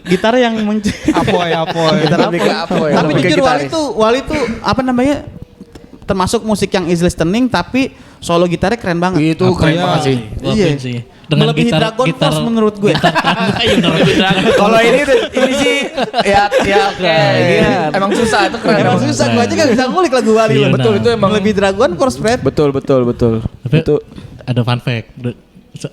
Gitar yang apoy. gitar Lebih ke apoy, Tapi lebih ke jujur gitaris. Wali tuh apa namanya? Termasuk musik yang easy listening tapi solo gitarnya keren banget. Itu keren banget sih. Iya. sih. Dengan Melebihi Dragon Force menurut gue. Kalau ini sih ya oke. Iya. Emang susah itu keren. Emang susah gue aja gak bisa ngulik lagu Wali. Iya, Betul nah. itu emang lebih Dragon Force Fred. Betul. Tapi ada fun fact.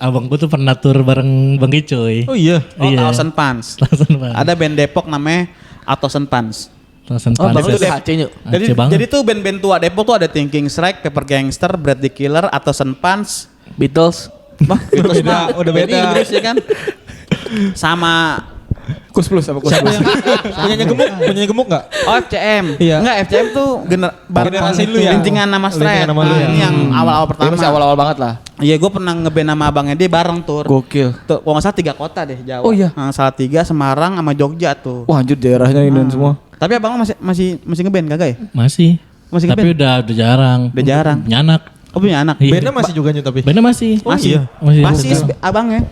Abang gue tuh pernah tur bareng Bang Gicoy. Oh iya. Oh, Iya. Thousand Pants. Ada Ada band Depok namanya Thousand Pants. Oh, Bang itu HC nya. Jadi, banget. jadi tuh band-band tua Depok tuh ada Thinking Strike, Paper Gangster, Brad the Killer, Thousand Pants. Beatles. Bah, Beatles mah udah band beda. Inggris ya kan. Sama Kus plus apa kus Siapa plus? yang punyanya gemuk enggak? Oh FCM. Iya. Enggak, FCM tuh Generasi lu ya? Lintingan nama Strike. Lintingan nama lu ya? Ini yang awal-awal Ini pertama. masih awal-awal banget lah. Iya, gue pernah ngeband sama abangnya dia bareng tur. Gokil. Tuh, kalau nggak salah 3 kota deh Jawa. Oh iya. Salah 3 Semarang sama Jogja tuh. Wah anjir daerahnya ini dan semua. Tapi abang lo masih ngeband kagak ya? Masih. Masih Tapi udah jarang. Udah jarang. Nyanak. Oh punya anak. Iya. Bandnya masih juga tapi. Bandnya masih. Oh, Masih. iya. Masih abangnya.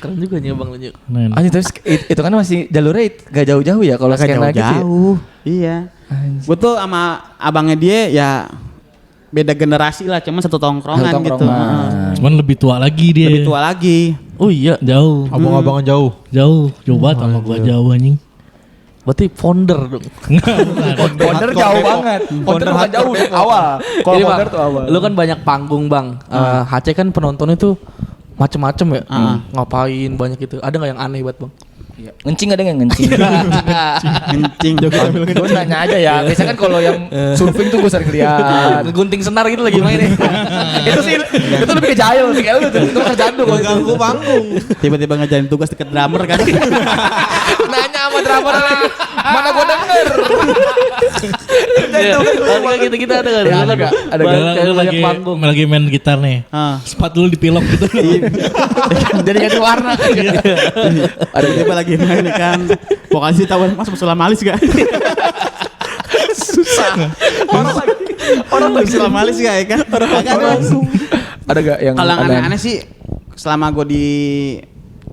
Keren juga nih Bang Lenyu. Nah, Anjir tapi itu kan masih jalurnya gak jauh-jauh ya kalau Gak skena gitu ya. jauh. Iya. Gue tuh sama abangnya dia ya beda generasi lah, cuma satu tongkrongan Satu gitu. tongkrongan. cuman lebih tua lagi dia. Lebih tua lagi. Oh iya. Jauh. Abang-abangan jauh. Jauh banget sama gua jauh anjing. Berarti founder dong. Founder jauh banget. Founder bukan jauh dari awal. Kalau Jadi, founder Bang, tuh awal. lu kan banyak panggung bang. HC kan penontonnya tuh macem-macem ya. Ngapain banyak itu. Ada nggak yang aneh buat bang? Ngencing ada nggak ngencing? Ngencing. Gue nanya aja ya. Biasanya kan kalau yang surfing tuh gue sering lihat. Gunting senar gitu lagi main Itu sih itu lebih ke jahil sih kayak lu tuh. Itu kerjaan tuh. Ganggu panggung. Tiba-tiba ngejalin tugas deket drummer kan. Nanya sama drummer mana gue denger. Ada gitu-gitu ada nggak? Ya, ada nggak? Ada nggak? Kayak lu banyak panggung. Lagi main gitar nih. Sepatu lu dipilok gitu. Jadi ganti warna. Ada tiba lagi main kan. Vokalis tahu Mas Sulam Alis gak? Orang lagi Sulam Alis gak ya kan? Langsung. Ada gak yang Kalau aneh-aneh sih selama gue di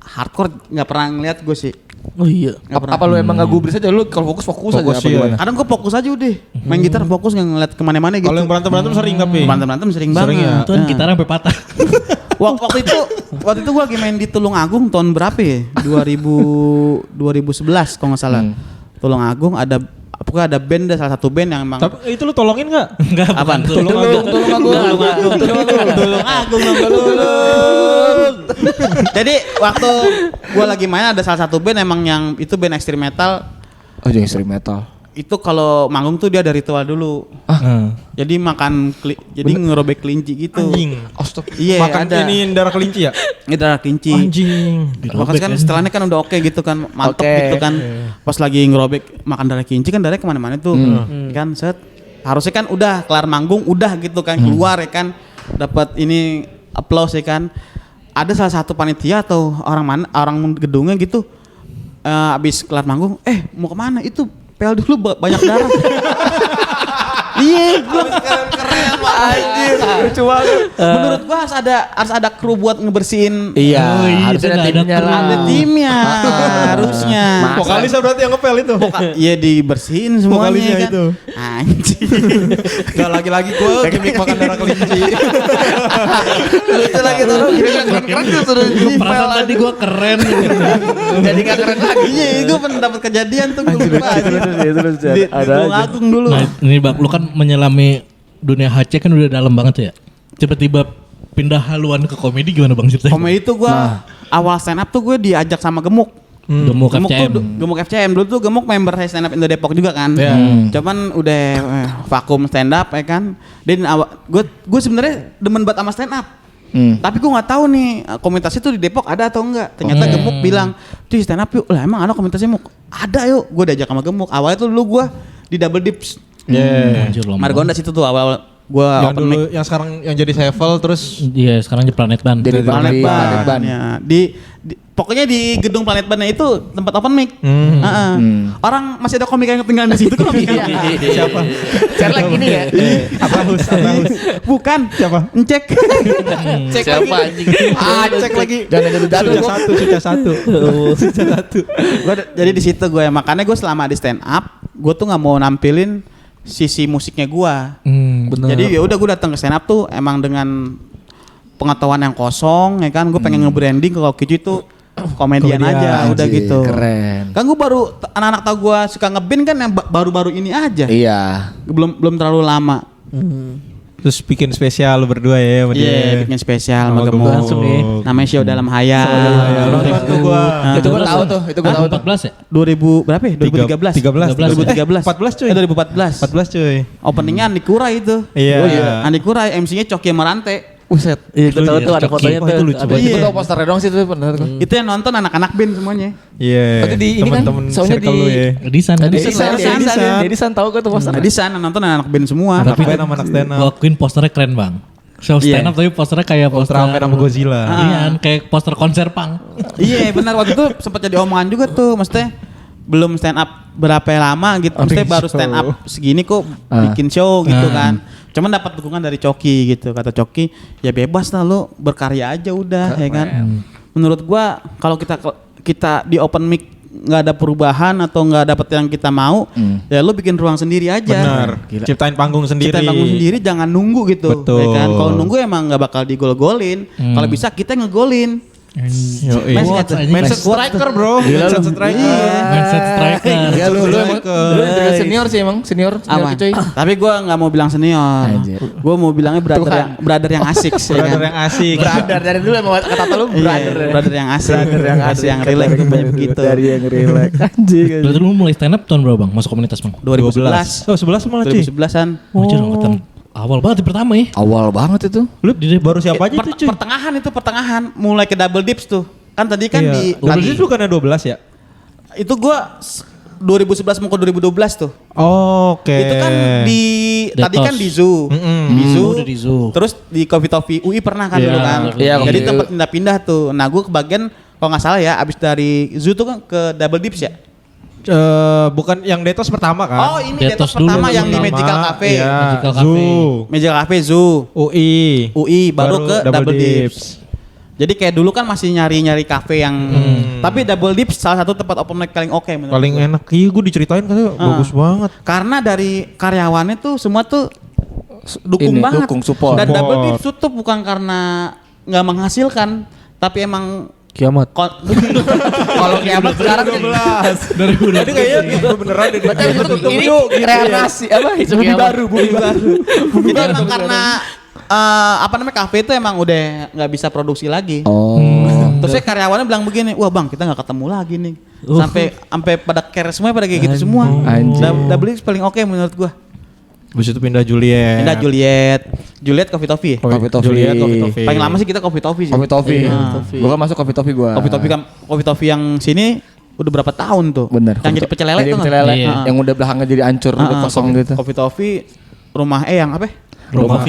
hardcore nggak pernah ngeliat gue sih. Oh iya. Nggak pernah. Apa lu emang nggak gubris aja lu kalau fokus aja apa iya. gimana? Kadang gue fokus aja udah. Main gitar fokus nggak ngeliat kemana-mana gitu. Kalau yang berantem sering tapi. Berantem sering banget. Sering ya? Itu kan gitar sampai patah. Waktu itu gue lagi main di Tulung Agung tahun berapa ya? 2011 kalau nggak salah. Tulung Agung ada band, salah satu band yang emang. Tapi itu lu tolongin nggak? Enggak. Apaan? Tulung Agung. Jadi waktu gue lagi main ada salah satu band emang yang itu band extreme metal. Oh jadi extreme metal. Itu kalau manggung tuh dia ada ritual dulu. Jadi jadi ngerobek kelinci gitu. Anjing. Iya, Makan ada. ini darah kelinci ya? Ini darah kelinci. Anjing. Makanya kan setelahnya kan udah oke gitu kan, mantep Oke. gitu kan. Pas lagi ngerobek makan darah kelinci kan darahnya kemana-mana tuh, kan set. Harusnya kan udah kelar manggung, udah gitu kan keluar ya kan, dapat ini applause ya kan. Ada salah satu panitia atau orang gedungnya gitu, abis kelar manggung, mau kemana? Itu pel dulu banyak darah. Iya, gua keren anjir. Lucu banget. Menurut gua harus ada kru buat ngebersihin. Iya, Oh iya, harusnya itu ada nggak ada timnya kru. lah. Ada timnya harusnya. Vokalisnya berarti yang ngepel itu. Iya dibersihin semuanya Vokalisnya kan. itu. Anjing. Gak lagi-lagi gue gimmick makan darah kelinci. Lucu lagi tuh. Keren tuh sudah Perasaan tadi gua keren. jadi nggak keren lagi. Iya, gue pernah dapat kejadian tuh gue lupa. Di Tulung Agung dulu. Nah, ini Bang, lu kan menyelami dunia HC kan udah dalam banget ya. Tiba-tiba pindah haluan ke komedi gimana Bang ceritanya? Komedi tuh gue awal stand up tuh gue diajak sama Gemuk. Gemuk FCM. Gemuk FCM dulu tuh Gemuk member saya stand up Indo Depok juga kan. Cuman udah vakum stand up ya kan. Dan gue sebenarnya demen banget sama stand up. Tapi gue nggak tahu nih komunitas itu di Depok ada atau enggak. Ternyata Gemuk bilang, "Cuy stand up yuk." Lah emang ada komunitasnya Muk? Ada yuk. Gue diajak sama Gemuk. Awalnya tuh dulu gue di Double Dips. Anjir, lama Margonda situ tuh awal gue Yang open dulu mic. yang sekarang yang jadi Sevel terus Iya, sekarang di Planet Ban. Jadi Planet Planet Ban. Ban. Ya. Pokoknya di gedung Planet Ban itu tempat open mic. Orang masih ada komik yang ketinggalan di situ kok. siapa? Cari lagi ini ya. Abahus. Bukan. Siapa? Cek. Cek Siapa lagi. anjing? Cek lagi. Jangan jatuh Sudah satu. Gua jadi di situ gue ya. Makanya gue selama di stand up, gue tuh nggak mau nampilin sisi musiknya gue. Jadi ya udah gue datang ke stand up tuh emang dengan pengetahuan yang kosong ya kan. Gue pengen nge-branding kalau Kicu itu komedian aja udah Anjir, gitu. keren. Kan gue baru anak-anak tau gue suka nge-band kan yang baru-baru ini aja. Iya. Belum terlalu lama. Terus bikin spesial lu berdua ya sama Iya, dia. bikin spesial Sama sama Gemuk. Gemuk. Langsung nih. Namanya Show Dalam Hayal. Nonton tuh gua. Itu gue tahu tuh. Itu gue tahu tuh. 2014 ya? 2000 berapa ya? 2013. 13. 2013. 14 cuy. 2014. 14 cuy. Openingnya Andi Kurai itu. Iya. Oh, iya. Andi Kurai, MC-nya Coki Marante. Uset. Iya, gue tahu tuh ada fotonya Wah, tuh. itu lucu Ada- banget. Gue Iya. tahu posternya dong sih itu benar. Itu yang nonton anak-anak band semuanya. Iya. Berarti di ini kan, Temen-temen soalnya circle di- lu ya. Edisan kan? Edisan. Jadi san tahu gue tuh poster. Di sana nonton anak-anak band semua. Anak band sama anak stand up. Gua akuin posternya keren Bang. Show stand up tapi posternya kayak poster Ultraman sama Godzilla. Iya, kayak poster konser punk. Iya benar, waktu itu sempat jadi omongan juga tuh. Maksudnya belum stand up berapa lama gitu. Maksudnya baru stand up segini kok bikin show gitu kan. Cuman dapat dukungan dari Coki gitu. Kata Coki, ya bebas lah lo berkarya aja udah ya kan. Menurut gua kalau kita di open mic nggak ada perubahan atau nggak dapet yang kita mau, ya lo bikin ruang sendiri aja. Benar. Ciptain panggung sendiri. Ciptain panggung sendiri, jangan nunggu gitu. Betul. Ya kan? Kalau nunggu emang nggak bakal digol-golin. Kalau bisa kita ngegolin. Mindset striker bro. Mindset striker. Mindset striker. Ya lu emang juga senior sih emang, senior Aman. coy. Tapi gue nggak mau bilang senior. Gue mau bilangnya brother yang asik sih. Brother yang asik. Brother dari dulu emang kata lu brother. Brother yang asik. Brother yang relax banyak begitu. Dari yang relax. Anjing. Berarti lu mulai stand up tahun berapa bang? Masuk komunitas bang? 2011. Oh 11 malah cuy. 2011-an. Oh, angkatan awal banget pertama ya. Awal banget itu. Lu baru siapa aja tuh cuy? Pertengahan mulai ke double dips tuh. Kan tadi kan di Double dips bukannya 12 ya? itu gua 2011 mau ke 2012 tuh. Oke. Itu kan di tadi kan di zoo. Di zoo. Udah di zoo. Terus di Coffee Toffee UI pernah kan Iya, dulu kan. iya, Jadi Coffee. tempat pindah-pindah tuh. Nah, gua kebagian kalau nggak salah ya abis dari zoo tuh kan ke double dips ya. Bukan yang Detos pertama kan? Oh, ini Detos Detos pertama dulu yang di Pertama, Magical Cafe. Iya, Magical Cafe. Zoo, Magical Cafe Zoo. UI baru ke double dips. Jadi kayak dulu kan masih nyari-nyari kafe yang tapi double dips salah satu tempat open mic paling oke menurut Paling gua. enak. Iya gue diceritain katanya bagus banget. Karena dari karyawannya tuh semua tuh dukung Ini, banget. dukung, support. Dan double Support. dips tutup bukan karena nggak menghasilkan, tapi emang Kiamat. Kalau kiamat sekarang 2012. Jadi kayaknya beneran deh. berarti itu ini reinkarnasi apa? Bumi baru, bumi baru. Jadi emang karena apa namanya kafe itu emang udah nggak bisa produksi lagi. Oh. Terus karyawannya bilang begini, wah bang kita nggak ketemu lagi nih. Sampai pada care semua pada kayak gitu semua. Anjing. Double dips paling oke menurut gua. Habis itu pindah Juliet. Pindah Juliet Coffee Toffee. Coffee Toffee. Juliet Coffee Toffee. Paling lama sih kita Coffee Toffee sih. Coffee Toffee. Nah. Gua kan masuk Coffee Toffee gua. Coffee Toffee yang sini udah berapa tahun tuh? Bener. Yang jadi pecel lele Jadi tuh pecel nggak? lele. Iya. Yang udah belakangnya jadi hancur, udah kosong gitu. Coffee Toffee rumah yang apa? Rumah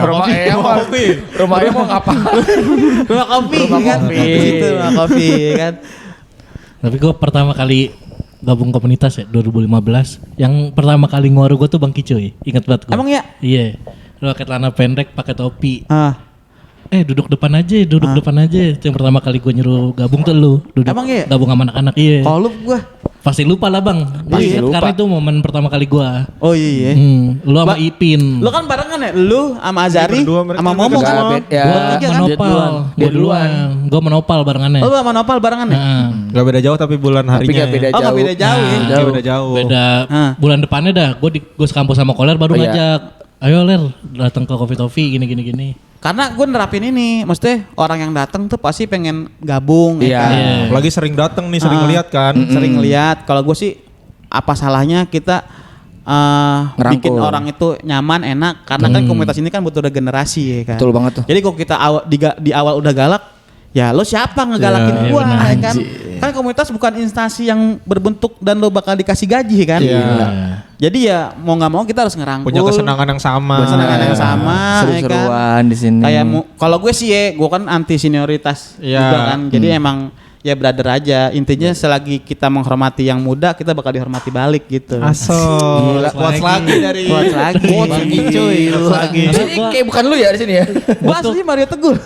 Kopi. Rumah mau ngapain? Rumah kopi kan? kopi. Di situ rumah kopi kan. Tapi gue pertama kali gabung komunitas ya 2015. Yang pertama kali ngaruh gue tuh Bang Kicoy. Ingat banget gue. Emang ya? Iya. Lu pakai celana pendek, pakai topi. Duduk Depan aja. Itu yang pertama kali gue nyuruh gabung tuh lu. Duduk Emang iya? gabung sama anak-anak. Iya. kalau lu gua. Pasti lupa lah bang. Pasti lupa. karena itu momen pertama kali gue. Oh iya. Lu sama Ipin. Lu kan barengan ya? Lu sama Azari berdua mereka sama Momo berdua. kan? Ya. Gue Bertiga kan? menopal. Dia duluan. Gue menopal barengannya. Oh, lu sama Nopal barengan ya? Nah, Gak beda jauh tapi bulan Tapi harinya. gak beda Oh, jauh. nggak beda jauh ya? Gak beda jauh. beda bulan depannya dah. Gue sekampus sama Koler baru Oh, iya. ngajak. Ayo Ler, datang ke Coffee Toffee gini. Karena gue nerapin ini, maksudnya orang yang datang tuh pasti pengen gabung Iya. ya kan? Iya. Apalagi sering datang nih, sering lihat kan. Sering lihat. Kalau gue sih apa salahnya kita bikin Ngerangkul. orang itu nyaman, enak. Karena kan komunitas ini kan butuh regenerasi ya kan. Betul banget tuh. Jadi kalau kita di awal udah galak, ya lo siapa ngegalakin Iya, gua benar. ya kan? Kan komunitas bukan instansi yang berbentuk dan lo bakal dikasih gaji kan? Iya. Jadi ya mau nggak mau kita harus ngerangkul. Punya kesenangan yang sama. Kesenangan yang sama, ya kan? Seru-seruan di sini. Kayak kalau gue sih ya, gue kan anti senioritas Iya. juga kan. Jadi emang ya brother aja. Intinya selagi kita menghormati yang muda, kita bakal dihormati balik gitu. Asal. Quotes lagi dari. Quotes lagi. Lagi cuy. Quotes lagi. Di sini kayak bukan lu ya di sini ya. Gua asli Mario Teguh.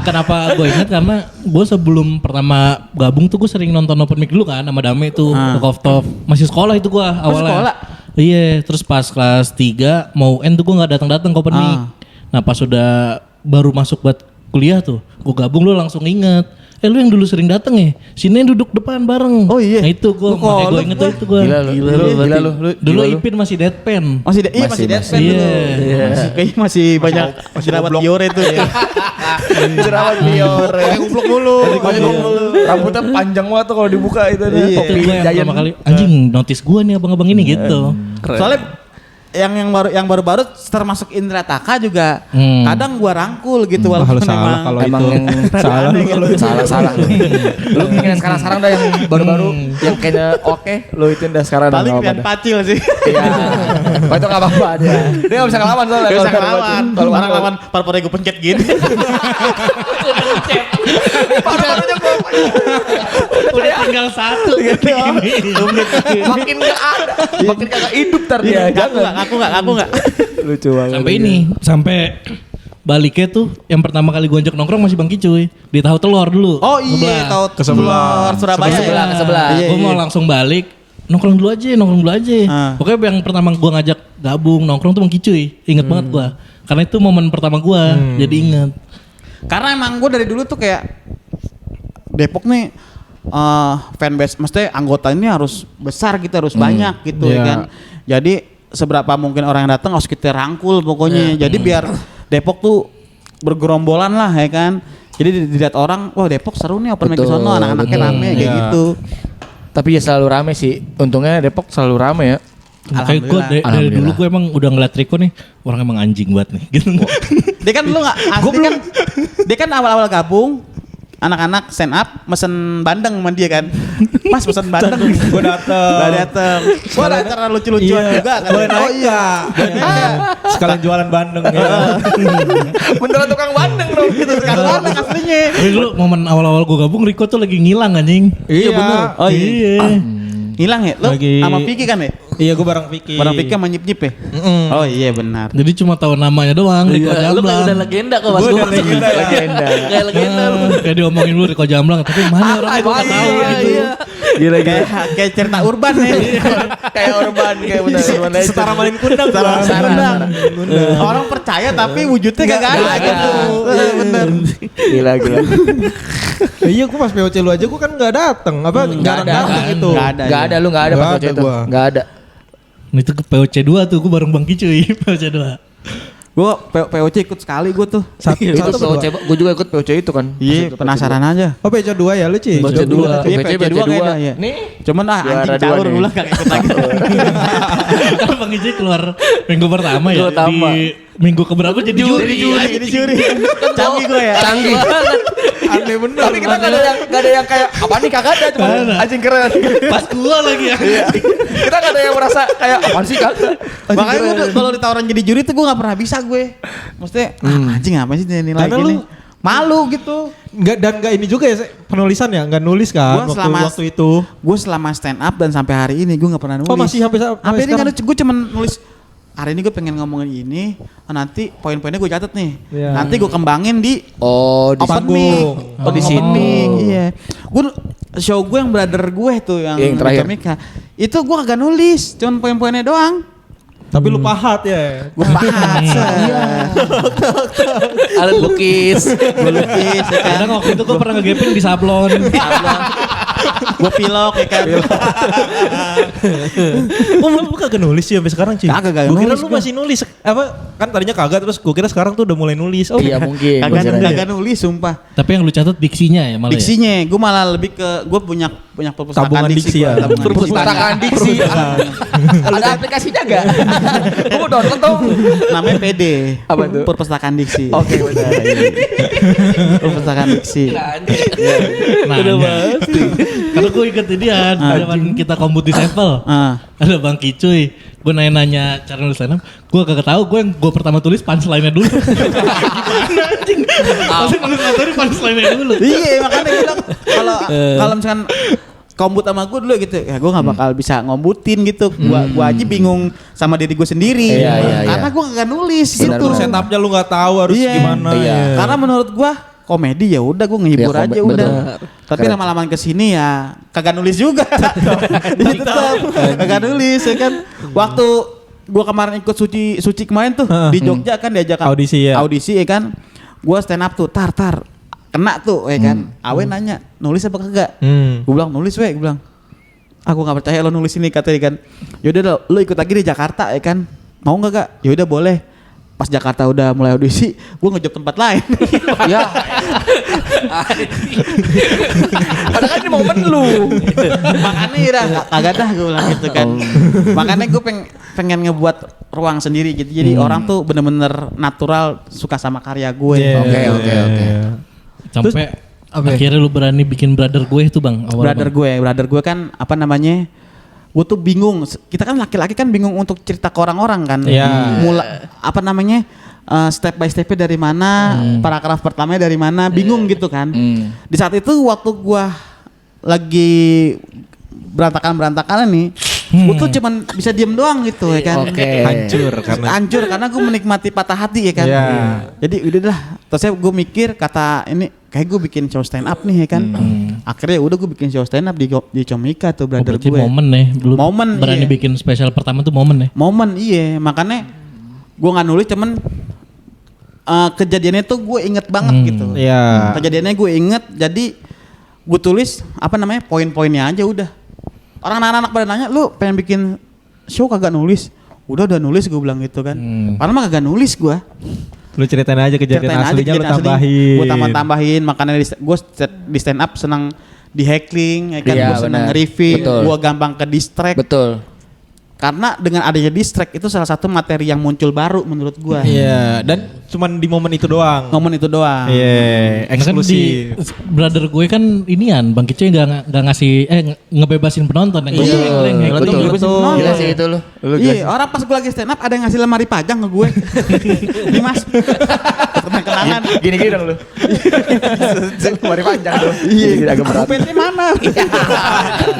Kenapa gue ingat karena gue sebelum pertama gabung tuh gue sering nonton open mic dulu kan sama Dame tuh ke Koftov. Masih sekolah itu gue awalnya. sekolah? Iya, terus pas kelas 3 mau end tuh gue nggak datang ke open mic. Nah pas udah baru masuk buat kuliah tuh, gue gabung lu langsung inget. Lu yang dulu sering dateng ya, sini yang duduk depan bareng. Oh iya. Nah itu gue, Lu makanya gue kolot inget gua. itu gue. Gila lu. Dulu Ipin masih deadpan. Masih deadpan dulu. Kayaknya masih banyak jerawat Diore tuh ya. Jerawat lior. Kayak kupluk mulu. Rambutnya panjang banget tuh kalau dibuka itu ada Iya. Itu topi gue yang giant. pertama kali, anjing notice gue nih abang-abang ini gitu. Soalnya yang baru-baru termasuk Indra Taka juga kadang gua rangkul gitu walaupun salah kalau Emang itu. yang Salah kalau itu. salah. Lu yang sekarang dah yang baru-baru yang kayaknya oke, lu itu udah sekarang paling udah pian nggak apa-apa. pacil sih. Iya. Oh itu enggak apa-apa dia. Dia enggak bisa ngelawan soalnya. Gak bisa kalau ngelawan. Kalau orang lawan parpore gue pencet gini. Udah tinggal satu. makin enggak ada, makin kagak hidup tar dia. Ngaku nggak. Lucu banget. Sampai baliknya tuh yang pertama kali gue ajak nongkrong masih Bang Kicuy di Tahu Telur dulu. Oh iya, tahu Ke sebelah. Surabaya. Ke sebelah. Iya, Gue mau iya. langsung balik. nongkrong dulu aja. Pokoknya yang pertama gue ngajak gabung nongkrong tuh Bang Kicuy. Ingat banget gue. Karena itu momen pertama gue, jadi ingat. Karena emang gue dari dulu tuh kayak Depok nih fanbase, maksudnya anggota ini harus besar gitu, harus banyak gitu ya kan. Jadi seberapa mungkin orang yang datang harus kita rangkul pokoknya. Jadi biar Depok tuh bergerombolan lah ya kan. Jadi dilihat orang, wah Depok seru nih open mic ke sono, anak-anaknya rame kayak gitu. Tapi ya selalu rame sih. Untungnya Depok selalu rame ya. Kayak gue dari dulu gue emang udah ngeliat Riko nih, orang emang anjing banget nih gitu. Dia kan dulu nggak, dia kan awal-awal gabung, anak-anak stand up mesen bandeng sama dia kan. Mas mesen bandeng, gue dateng. Gue ada acara lucu-lucuan juga kan. Oh iya. Sekalian jualan bandeng ya. Beneran tukang bandeng dong gitu. Tukang bandeng aslinya. Tapi dulu momen awal-awal gue gabung Riko tuh lagi ngilang anjing. Iya bener. Oh iya. Hilang ya? Lo Lagi- sama Vicky kan ya? Iya gue bareng Vicky. Barang Vicky sama Nyip-Nyip ya? Oh iya benar. Jadi cuma tahu namanya doang Riko Lu kayak Jamblang. udah legenda kok Mas. Gue udah legenda ya. Legenda. Kayak legenda lu. Kayak diomongin dulu Riko Jamblang, tapi mana orangnya gue gak tahu gitu. Gila. Kayak cerita urban ya. Kayak urban kayak bener. Setara main kundang. Kundang. Orang percaya tapi wujudnya gak ada gitu. Bener. Gila. Iya gue pas POC lu aja gue kan gak dateng. Apa Nggak ada. dateng itu. Enggak ada lu enggak ada Nggak pas ada itu. gua. Enggak ada. Nah, itu ke POC 2 tuh gue bareng Bang Kicuy POC 2. Gue POC ikut sekali gue tuh. Itu gue juga ikut POC itu kan. Iya penasaran aja. Oh POC 2 ya lu Ci? POC 2. Iya, POC 2 kayaknya ya. Nih. Cuman Juara anjing dua caur nih. ulah gak ikut lagi. Karena Bang Kicuy keluar minggu pertama ya. Minggu pertama. Di minggu keberapa jadi juri. Jadi juri. Canggih gue ya. Canggih. Aneh bener. Tapi kita enggak ada yang kayak apa nih kagak ada cuma anjing keren. Pas gua lagi ya. Kita enggak ada yang merasa kayak apaan sih kagak. Makanya gue kalau ditawaran jadi juri tuh gue gak pernah bisa gue. Maksudnya anjing apa sih nilai Karena gini. lu- Malu gitu. Enggak ini juga ya penulisan ya, enggak nulis kan Gua selama- waktu itu. Gue selama stand up dan sampai hari ini gue gak pernah nulis. Oh masih sampai Sampai ini sekarang? kan gue cuma nulis hari ini gue pengen ngomongin ini, nanti poin-poinnya gue catat nih. Iya. Nanti gue kembangin di Oh, di open mic. Oh, di sini. Iya. Gue show gue yang brother gue tuh yang terakhir. Komika. Itu gue kagak nulis, cuman poin-poinnya doang. Tapi lu pahat ya. Gue pahat. Alat lukis. Gue lukis ya kan. Kadang waktu itu gua pernah ngegepin di sablon. Gue pilok ya kan. Oh lu kagak nulis sih sampai sekarang Ci? Kagak Gue kira nulis lu gua. masih nulis. Apa kan tadinya kagak terus gue kira sekarang tuh udah mulai nulis. Oh Iya mungkin. Kagak nulis sumpah. Tapi yang lu catat diksinya ya malah ya. Diksinya, gue malah lebih ke gue punya perpustakaan Tabungan diksi ya. tabungan Perpustakaan diksi. Ada aplikasinya enggak? Gue mau download dong. Namanya PD. Apa tuh? Perpustakaan diksi. Oke, benar. Perpustakaan diksi. Nah, karena gue inget ini ya, zaman kita komput di Sevel. Ada Bang Kicuy, gue nanya-nanya cara nulis line up, gue kagak tahu, gue pertama tulis punchline-nya dulu. Gimana anjing? Pasti nulis materi punchline-nya dulu. Iya makanya gue bilang kalau misalkan kombut sama gue dulu gitu ya gue nggak bakal bisa ngombutin gitu. Gue aja bingung sama diri gue sendiri. Iya. Karena gue gak nulis Benar, gitu. benar. setupnya lu nggak tahu harus Iya. gimana. Iya. ya. Karena menurut gue komedi ya udah gue ngehibur Iya, aja betul. udah. Tapi lama-lama kesini ya kagak nulis juga. Jadi tetap kagak nulis ya kan. Waktu gue kemarin ikut suci kemarin tuh di Jogja kan diajak Audisi ya. Audisi ya kan. Gue stand up tuh tar kena tuh ya kan. Awe nanya nulis apa kagak? Gue bilang nulis gue bilang. Aku nggak percaya lo nulis ini katanya kan. Yaudah lo ikut lagi di Jakarta ya kan. Mau nggak kak? Yaudah boleh. Pas Jakarta udah mulai audisi, gue ngejob tempat lain. Ya. Padahal kan ini momen lu. Makanya ya kagak dah gue bilang gitu kan. Makanya gue pengen ngebuat ruang sendiri gitu. Jadi orang tuh bener-bener natural suka sama karya gue. Oke. Sampai akhirnya lu berani bikin brother gue itu bang. Brother gue kan apa namanya? Gue tuh bingung. Kita kan laki-laki kan bingung untuk cerita ke orang-orang kan. Iya. Apa namanya? Step by stepnya dari mana? Paragraf pertamanya dari mana? Bingung gitu kan. Di saat itu waktu gue lagi berantakan nih, gue tuh cuman bisa diem doang gitu ya kan. Oke. Hancur karena gue menikmati patah hati ya kan. Iya. Jadi udah lah. Terus gue mikir kata ini kayak gue bikin show stand up nih ya kan. Akhirnya udah gue bikin show stand up di Comika tuh brother berarti gue. momen nih, belum Momen, berani iya. bikin spesial pertama tuh momen nih. Momen iya, makanya gue nggak nulis cuman kejadiannya tuh gue inget banget gitu. Iya. Kejadiannya gue inget, jadi gue tulis poin-poinnya aja udah. Orang anak-anak pada nanya, lu pengen bikin show kagak nulis? Udah nulis gue bilang gitu kan. Padahal mah kagak nulis gue. Lu ceritain aja kejadian aslinya, lu tambahin. Gue tambahin, makanya gue di stand up senang di heckling, ya kan, Iya, gue senang benar. nge-riffing, Betul. gue gampang ke distract. Betul. Karena dengan adanya distract itu salah satu materi yang muncul baru menurut gue. Iya, dan cuman di momen itu doang. Momen itu doang. Iya, Kan di eksklusif. brother gue kan inian Bang Kicoy nggak ngasih ngebebasin penonton yang Iya, betul. Gila sih itu lu. Iya, orang pas gue lagi stand up ada yang ngasih lemari pajang ke gue. Dimas. Kenangan. Gini dong lu. Mari panjang tuh. Iya, agak berat. Pulpennya mana?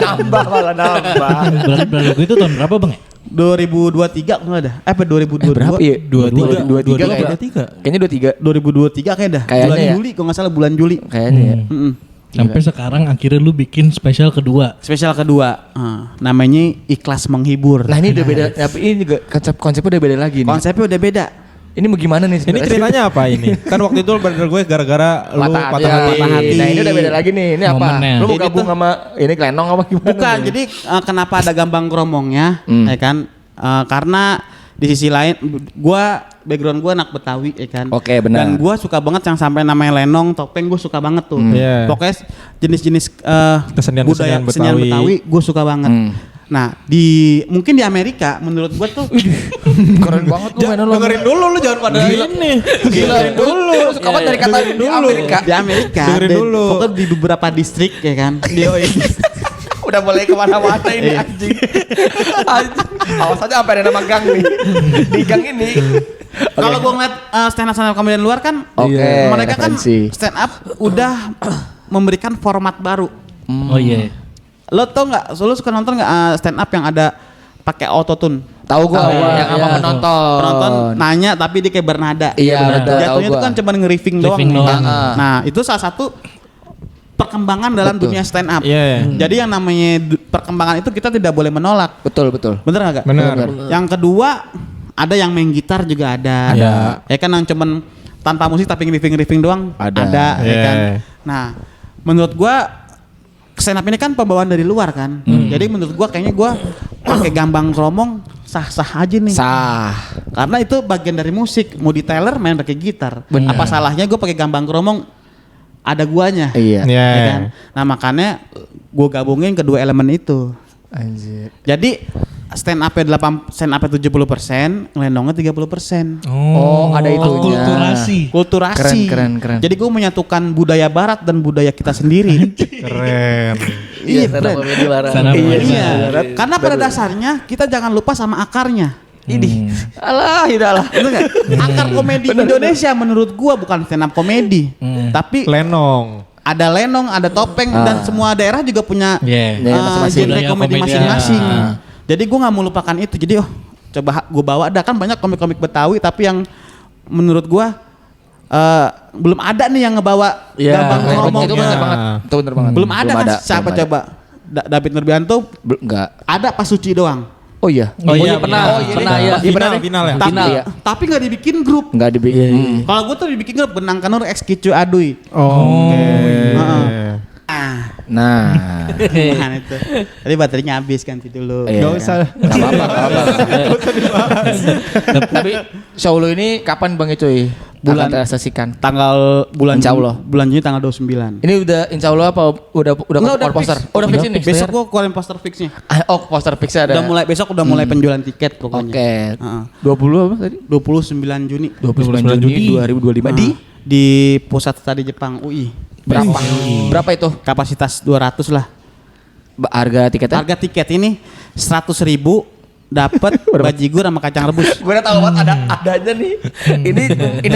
Nambah malah nambah. brother gue itu tahun berapa Bang ya? 2023 enggak ada. Apa 2022? Berapa ya? 23 kayaknya. 23. Kayaknya 2023 kayak dah. Kayaknya Bulan ya. Juli kalau nggak salah bulan Juli. Kayaknya ya. Sampai sekarang akhirnya lu bikin spesial kedua. Spesial kedua, namanya Ikhlas Menghibur. Nah ini udah beda, tapi ini juga konsepnya udah beda lagi nih. Konsepnya udah beda. Ini mau gimana nih? Ini ceritanya apa ini? Kan waktu itu brother gue gara-gara lu patah Patah hati. Nah ini udah beda lagi nih. Ini apa? Momennya. Lu mau Ini gabung tuh- sama ini Klenong apa gimana? Bukan, nih? jadi kenapa ada gambang kromongnya, ya kan? Karena di sisi lain, background gue anak Betawi, ya kan? Oke, benar. Dan gue suka banget yang sampai namanya lenong, topeng, gue suka banget tuh. Iya. Pokoknya jenis-jenis Kesenian-kesenian budaya kesenian Betawi, gue suka banget. Nah, mungkin di Amerika, menurut gue tuh Keren banget lu mainan lu. Dengerin dulu lu jangan pada ini. Dengerin dulu. Suka banget dari kata di Amerika. di Amerika, Dengerin dulu. pokoknya di beberapa distrik, ya kan? Udah mulai kemana-mana ini anjing. Awas aja sampai ada nama gang nih. Di gang ini. Kalau gue ngeliat stand up komedian luar kan, Oke, mereka kan referensi. stand up udah memberikan format baru. Oh iya. Lo tau nggak? Lo suka nonton nggak stand up yang ada pakai autotune? Tahu gua Tahu, yang sama iya. penonton. Penonton nanya tapi dia kayak bernada. Iya, Bernada. tahu Jatuhnya itu gua. kan cuma nge-riffing doang. Riffing doang. Nah, itu salah satu perkembangan dalam Betul. dunia stand up. Iya. Jadi yang namanya perkembangan itu kita tidak boleh menolak. Betul. Bener nggak? Benar. Yang kedua ada yang main gitar juga ada. Ada. Ya kan yang cuman tanpa musik tapi riffing doang Ada. ya Iya. kan. Nah, menurut gua stand up ini kan pembawaan dari luar kan. Jadi menurut gua kayaknya gua pakai gambang kromong sah-sah aja nih. Sah. Karena itu bagian dari musik. Mau di Taylor main pakai gitar. Benar. Apa salahnya gua pakai gambang kromong ada guanya. Iya. Iya. Ya kan? Nah, makanya gua gabungin kedua elemen itu. Anjir. Jadi stand up-nya 70%, ngelendongnya 30%. Oh, ada itunya. Akulturasi. Kulturasi. Keren. Jadi gue menyatukan budaya barat dan budaya kita sendiri. Keren. Iya, stand up friend. comedy barat. Stand up comedy Iya. barat. Karena pada dasarnya kita jangan lupa sama akarnya. Ini. Alah, idalah. Betul nggak? Akar komedi Indonesia menurut gua bukan stand up komedi, tapi Lenong. ada lenong, ada topeng dan semua daerah juga punya Iya. Iya, masing-masing. genre Budaya komedi komedi. masing-masing. Ah. Jadi gue nggak mau lupakan itu. Jadi coba gue bawa. Ada kan banyak komik-komik Betawi tapi yang menurut gue belum ada nih yang ngebawa Iya, gambang kromong. Itu bener banget. Itu bener banget. Belum ada kan? Siapa belum ada. coba? David Nurbianto Enggak. ada pas Suci doang. Oh iya. Oh iya pernah, iya, pernah iya. ya. Final ya. Tapi, Iya. tapi nggak dibikin grup. Enggak dibikin. Kalau gue tuh dibikin grup Benang Kanur X Kicu Adui. Oh. Nah. Gimana itu? Tadi baterainya habis ganti dulu. Iya. Gak usah. Enggak apa-apa. Tapi show lu ini kapan Bang Ecoy? Bulan- Akan terrealisasikan. Bulan Insya Allah. Bulan Juni tanggal 29. Ini udah insya Allah apa udah keluar poster? fix. Oh, udah fix ini. Besok gua keluarin poster fixnya. Oh, poster fixnya ada. Besok udah mulai penjualan tiket pokoknya. Oke. Heeh. 20 apa tadi? 29 Juni. 29 Juni 2025 Di pusat studi Jepang UI. berapa? Berapa itu? Kapasitas 200 lah. Harga tiketnya? Harga tiket ini 100.000 dapat bajigur sama kacang rebus. Gue udah tahu banget ada aja nih. Ini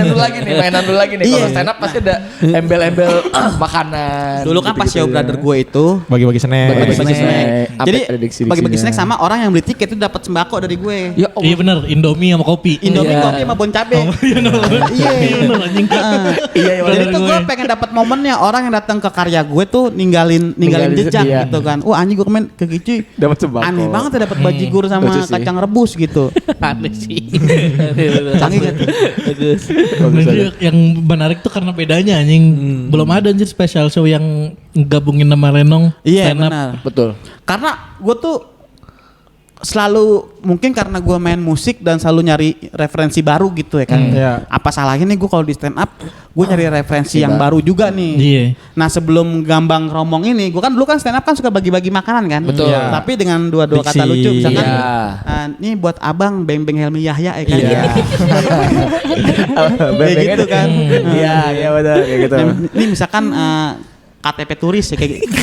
dulu lagi nih, mainan dulu lagi nih. Kalau stand up pasti ada embel-embel makanan. Dulu kan pas show brother gue itu Bagi-bagi snack. bagi-bagi snack. Apa Jadi ada diksinya? bagi-bagi snack sama orang yang beli tiket itu dapat sembako dari gue. Ya Iya bener, Indomie sama kopi. Indomie Iya. kopi sama bon cabe. Iya bener anjing. Iya, Jadi tuh gue pengen dapat momennya orang yang datang ke karya gue tuh ninggalin Ninggalin jejak dia. gitu kan. Wah anjing gue kemarin ke Kicuy dapat sembako. aneh banget ya dapat bajigur sama Lucu sih. kacang rebus gitu. Aneh sih. Canggih gitu. Bagus. Jadi yang menarik tuh karena bedanya anjing. Belum ada anjir special show yang gabungin nama Renong. Iya stand up. benar. Betul. Karena gue tuh selalu mungkin karena gue main musik dan selalu nyari referensi baru gitu ya kan. Iya. Apa salahnya nih gue kalau di stand up gue nyari referensi yang baru juga nih. Iya. Nah sebelum Gambang Romong ini, gue kan dulu kan stand up kan suka bagi-bagi makanan kan. Betul. Iya. Tapi dengan dua kata Diksi. lucu, misalkan, Iya. ini buat abang Beng Beng Helmi Yahya ya kan. Iya. Kayak gitu kan. Iya, iya betul kayak gitu. Ini misalkan KTP turis ya kayak gitu.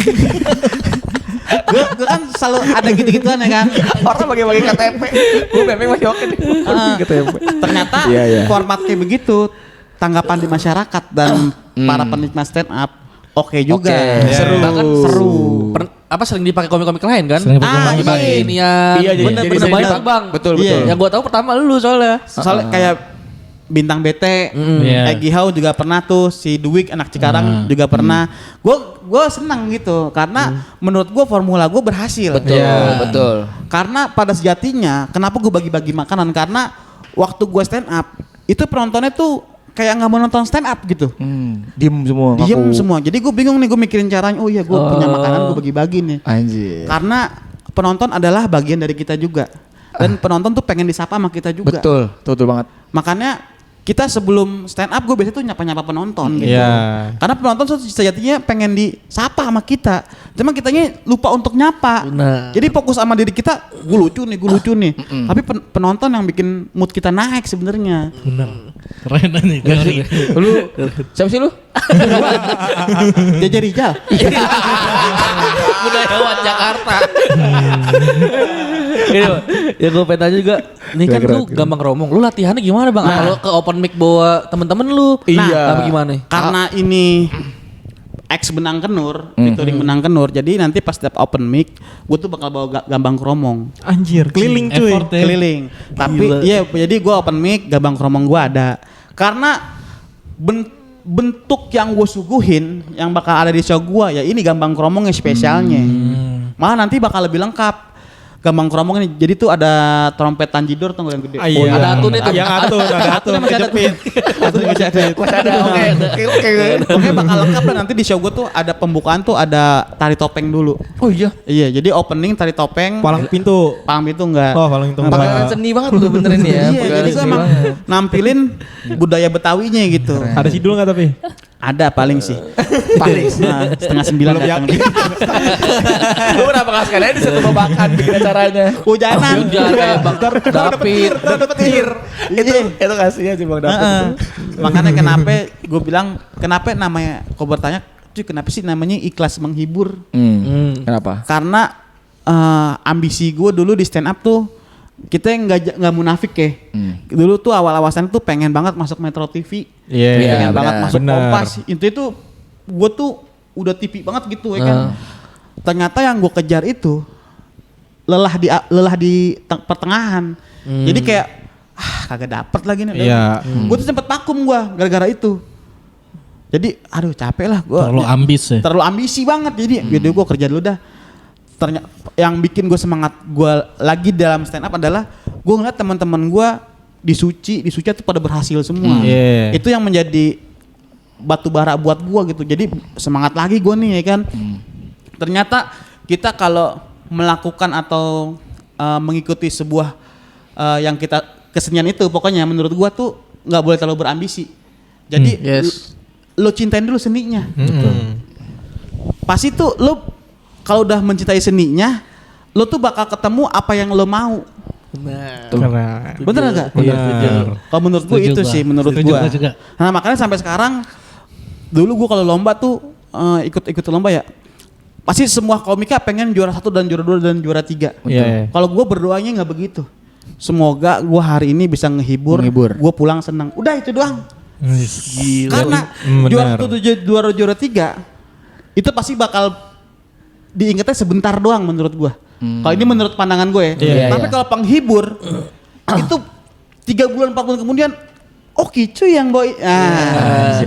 Gue kan selalu ada gitu-gituan ya kan. Orang bagi-bagi KTP. Gue memang masih oke nih. KTP. Ternyata Iya, iya. format kayak begitu, tanggapan di masyarakat dan para penikmat stand up oke juga. Oke. Seru. Bahkan Seru. Apa sering dipakai komik-komik lain kan? Sering dipakai komik Dipakai lain. ini ya. Iya, jadi bener sering banyak dipakai. bang. Betul, Iya. betul. Yang gua tahu pertama lu soalnya. Soalnya kayak Bintang BT, Iya. Egi Hau juga pernah tuh, si Duik anak Cikarang juga pernah. Gue senang gitu karena menurut gue formula gue berhasil. Betul, Iya. betul. Karena pada sejatinya kenapa gue bagi-bagi makanan karena waktu gue stand up itu penontonnya tuh kayak nggak mau nonton stand up gitu. Diem semua. Diem ngaku. semua. Jadi gue bingung nih gue mikirin caranya. Oh iya gue punya makanan gue bagi-bagi nih. Anjir. Karena penonton adalah bagian dari kita juga. Dan penonton tuh pengen disapa sama kita juga. Betul, betul banget. Makanya kita sebelum stand up gue biasanya tuh nyapa-nyapa penonton gitu. Iya. Karena penonton sejatinya pengen disapa sama kita. Cuma kitanya lupa untuk nyapa. Benar. Jadi fokus sama diri kita, gue lucu nih. Tapi penonton yang bikin mood kita naik sebenarnya. Bener. Keren anjing. Teori. Lu siapa sih lu? Jaja Rijal. Budayawan Jakarta. Ini ya gue pengen tanya juga. Nih kan Keren, lu keren. Gampang Romong. Lu latihannya gimana bang? Kalau ke open mic bawa temen-temen lu? Iya. Apa gimana? Karena ini ex Benang Kenur, featuring Benang Kenur. Jadi nanti pas setiap open mic, gue tuh bakal bawa Gambang Kromong. Anjir, keliling cuy. Effort ya. Keliling. Tapi iya jadi gue open mic, Gambang Kromong gue ada. Karena bentuk yang gue suguhin yang bakal ada di show gue ya ini Gambang Kromong yang spesialnya. Malah nanti bakal lebih lengkap. Gambang Kromong ini jadi tuh ada trompet Tanjidor tuh yang gede. Iya. Ada atun itu. Yang atun, ada atun. Masih ada tuh. Atun masih ada. Masih ada. Oke. Oke bakal lengkap lah nanti di show gue tuh ada pembukaan tuh ada tari topeng dulu. Oh iya. Iya jadi opening tari topeng. Palang pintu. Paham itu enggak? Oh, palang pintu. Enggak. Pengalaman seni banget lu benerin ya. Iya, Pengalaman jadi gue seni emang banget. nampilin budaya Betawinya gitu. Ada sidul nggak tapi? Ada paling sih. Paling. Nah, 8:30 Belum datang. yakin. Lu kenapa nggak sekalian di satu babakan bikin acaranya? Hujanan. Jangan kayak Bang David. Dapet tir. Itu kasihnya sih Bang David. Heeh. Makanya kenapa gue bilang kenapa namanya kau bertanya cuy kenapa sih namanya ikhlas menghibur? Kenapa? Karena ambisi gue dulu di stand up tuh kita nggak munafik ya. Dulu tuh awal-awalan tuh pengen banget masuk Metro TV. Iya, pengen benar. banget masuk Benar. Kompas. Itu gue tuh udah TV banget gitu ya kan. Ternyata yang gue kejar itu lelah di pertengahan. Jadi kayak kagak dapet lagi nih. Iya. Gue tuh sempet vakum gue gara-gara itu. Jadi aduh capek lah gue. Terlalu ambis ya. Terlalu ambisi banget jadi video gue kerja dulu dah. Ternyata yang bikin gue semangat gue lagi dalam stand up adalah gue ngeliat teman-teman gue di Suci tuh pada berhasil semua. Yeah. Itu yang menjadi batu bara buat gue gitu. Jadi semangat lagi gue nih ya kan. Ternyata kita kalau melakukan atau mengikuti sebuah yang kita kesenian itu pokoknya menurut gue tuh nggak boleh terlalu berambisi. Jadi Yes. lo cintain dulu seninya. Pasti tuh lo kalau udah mencintai seninya, lo tuh bakal ketemu apa yang lo mau. Keren. Bener gak? Bener. Kalau menurut gue Setuju itu gua. sih menurut Setuju gue. gua juga. Nah makanya sampai sekarang, dulu gue kalau lomba tuh ikut lomba ya, pasti semua komika pengen juara 1 dan juara 2 dan juara 3. Iya. Kalau gue berdoanya nggak begitu. Semoga gue hari ini bisa ngehibur. Gue pulang senang. Udah itu doang. Gila. Karena juara 3 itu pasti bakal diingetnya sebentar doang menurut gue. Kalau ini menurut pandangan gue ya. Tapi kalau penghibur itu 3 bulan 4 bulan kemudian cuy yang boy.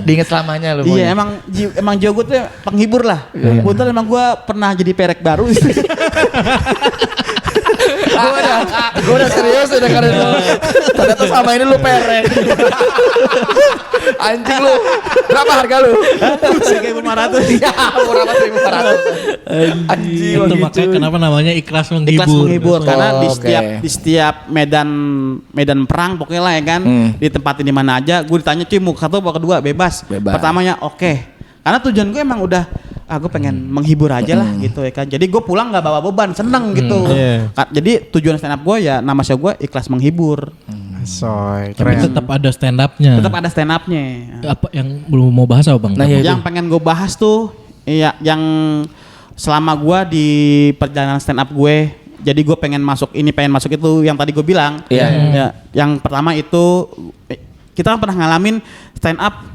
Diinget selamanya lu. Iya emang Jogo tuh penghibur lah. Kebetulan emang gue pernah jadi perek baru. Gue udah serius udah karena itu. Ternyata sama ini lu perek. Anjing lu. Berapa harga lu? 1.500. Ya, murah banget 1.500. Anjing Itu makanya kenapa namanya ikhlas menghibur. Ikhlas menghibur karena di oke. setiap medan perang pokoknya lah ya kan. Ditempatin di mana aja, gue ditanya cuy mau satu apa kedua bebas. Pertamanya oke. Karena tujuan gue emang udah gue pengen menghibur aja lah gitu ya kan. Jadi gue pulang nggak bawa beban, seneng gitu. Jadi tujuan stand up gue ya nama show gue ikhlas menghibur. Soy, Tapi keren. tetap ada stand up-nya. Tetap ada stand up-nya. Apa yang belum mau bahas apa Bang? Nah, iya. Yang pengen gue bahas tuh yang selama gue di perjalanan stand up gue, jadi gue pengen masuk itu yang tadi gue bilang. Ya, yang pertama itu kita kan pernah ngalamin stand up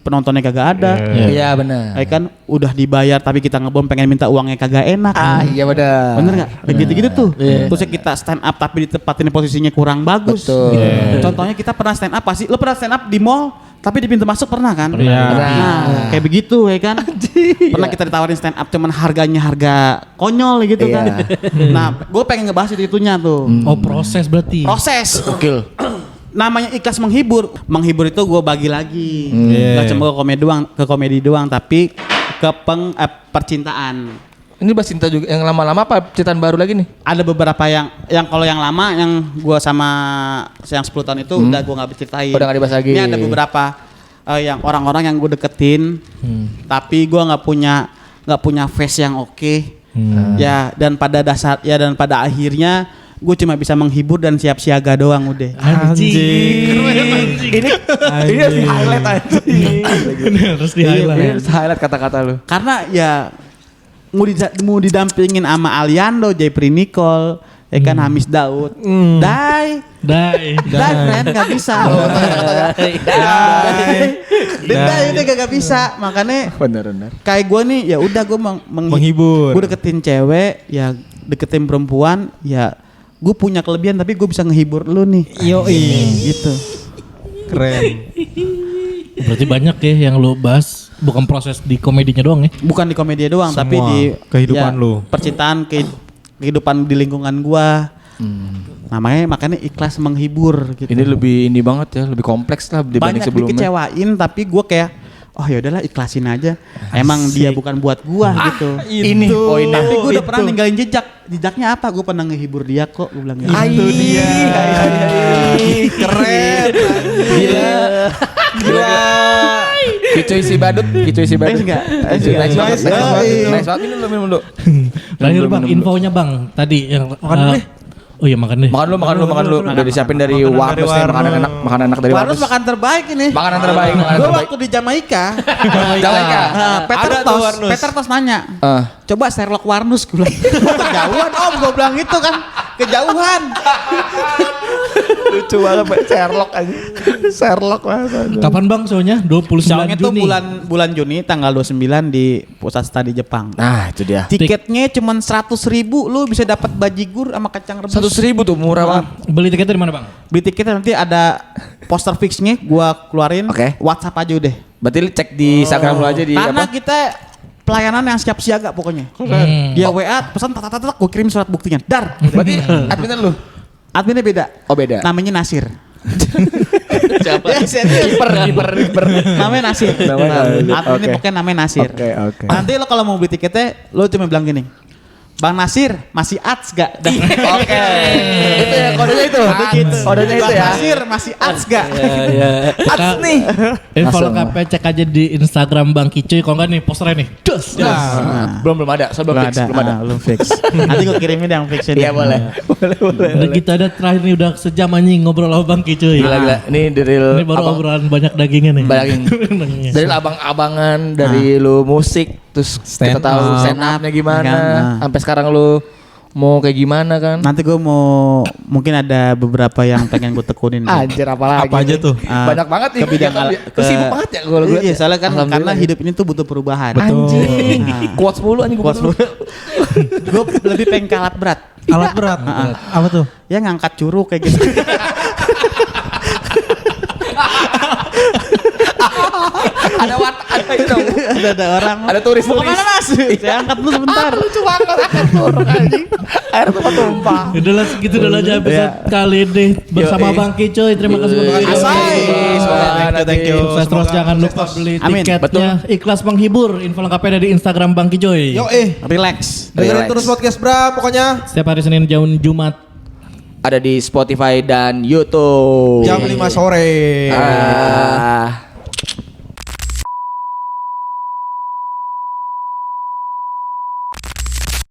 penontonnya kagak ada. Iya benar. Ya kan udah dibayar tapi kita ngebom pengen minta uangnya kagak enak. Iya benar. Bener nggak? Begitu-gitu tuh. Terus kita stand up tapi ditempatin posisinya kurang bagus. Betul. Contohnya kita pernah stand up pasti. Lo pernah stand up di mall tapi di pintu masuk pernah kan? Pernah. Nah, kayak begitu ya kan? Pernah kita ditawarin stand up cuman harganya harga konyol gitu kan? Nah, gue pengen ngebahas itunya tuh. Oh proses berarti. Proses. Gokil. Namanya ikhlas menghibur itu gue bagi lagi nggak cuma ke komedi doang tapi ke percintaan. Ini bahas cinta juga yang lama-lama apa cintaan baru lagi nih? Ada beberapa yang kalau yang lama yang gue sama yang 10 tahun itu udah gue nggak ceritain. Udah nggak dibahas lagi. Ini ada beberapa yang orang-orang yang gue deketin tapi gue nggak punya face yang oke. Ya dan pada akhirnya gue cuma bisa menghibur dan siap siaga doang udah. Anjing. Ini harus di highlight anjing. Ini harus di highlight. Ini harus highlight kata-kata lu. Karena ya mau didampingin sama Aliando, Jepri Nicole, ya kan Hamis Daud. Dai. Friend nggak bisa. Dai udah gak bisa. Makanya Benar. kayak gue nih ya udah gue Menghibur. Gue deketin cewek, ya deketin perempuan, ya gue punya kelebihan tapi gue bisa ngehibur lu nih. Gitu. Keren. Berarti banyak ya yang lu bahas, bukan proses di komedinya doang ya? Bukan di komedi doang, Semua tapi di kehidupan lu. Percintaan, kehidupan di lingkungan gua. Makanya ikhlas menghibur gitu. Ini lebih banget ya, lebih kompleks lah dibanding Banyak sebelumnya. dikecewain tapi gua kayak ya udahlah ikhlasin aja. Emang dia bukan buat gua gitu. Ini. Tapi gua udah pernah ninggalin jejaknya apa? Gua pernah ngehibur dia kok, gua bilang gitu. Itu dia. Keren. Gila. Kicuy si badut. Nice enggak? Nice banget. Minum dulu. Terakhir Bang, infonya Bang tadi yang Makan dulu deh. Oh iya makan deh. Makan dulu. Udah disiapin dari Warnos nih, makanan enak dari Warnos Warnos. makan terbaik ini. Makanan terbaik. Gua waktu di Jamaika. Jamaika. Peter Tos nanya. Coba Sherlock Warnus gue bilang. Kejauhan om, gue bilang gitu kan. Kejauhan. Lucu banget Sherlock aja. Sherlock banget. Kapan Bang shownya? 29 Soalnya tuh Juni. bulan Juni tanggal 29 di Pusat Studi Jepang. Nah, itu dia. Tiketnya cuma 100.000 lu bisa dapat bajigur sama kacang rebus. 100.000 tuh murah banget. Beli tiketnya di mana Bang? Beli tiketnya nanti ada poster fixnya gua keluarin. Oke. WhatsApp aja udah. Berarti cek di Instagram lu aja di Karena apa? kita pelayanan yang siap siaga pokoknya. Dia WA pesan tak gue kirim surat buktinya. Dar. Berarti adminan lu. Adminnya beda. Oh beda. Namanya Nasir. Siapa? Ya, serius. Kiper. Namanya Nasir. Adminnya Oke. pokoknya namanya Nasir. Oke. Nanti lo kalau mau beli tiketnya lo cuma bilang gini. Bang Nasir masih ads gak? Oke. Itu ya kodenya itu. Kodenya itu Bang ya. Nasir masih ads gak? Ads nih. Info lengkapnya cek aja di Instagram Bang Kicuy. Kalau enggak nih posternya nih. Dus. Belum ada. Belum fix. Belum fix. Nanti gue kirimin yang fixnya. Iya boleh. Udah gitu ada terakhir nih udah sejam anjing ngobrol sama Bang Kicuy. Gila. Ini dari Ini baru obrolan banyak dagingnya nih. Daging. Dari abang-abangan, dari lu musik, terus Stand kita tahu up. stand up-nya gimana, Kan, sampai sekarang lu mau kayak gimana kan? Nanti gue mau mungkin ada beberapa yang pengen gue tekunin. Anjir apalagi? Apa aja tuh? Banyak banget nih. Ke bidang Lu sibuk banget ya kalau gue. Iya, soalnya kan Alhamdulillah karena ya. hidup ini tuh butuh perubahan. Anjing. Kuat 10 anjing Kuat gua. Gue lebih pengen ke alat berat. Alat berat. Apa tuh? Ya ngangkat curug kayak gitu. Ada itu dong. ada orang. Ada turis. Mau kemana mas? Saya angkat dulu sebentar. Lucu banget akan turun anjing. Air tumpah. Udahlah segitu dulu aja episode kali ini bersama Yoi. Bang Kicoy. Terima kasih Bang Kicoy. Thank you. Sukses terus, jangan lupa beli Amin. tiketnya. Ikhlas menghibur. Info lengkapnya ada di Instagram Bang Kicoy. Relax. Dengerin Relax. terus podcast Bram pokoknya. Setiap hari Senin jam Jumat. Ada di Spotify dan YouTube. Jam 5 sore. Ah.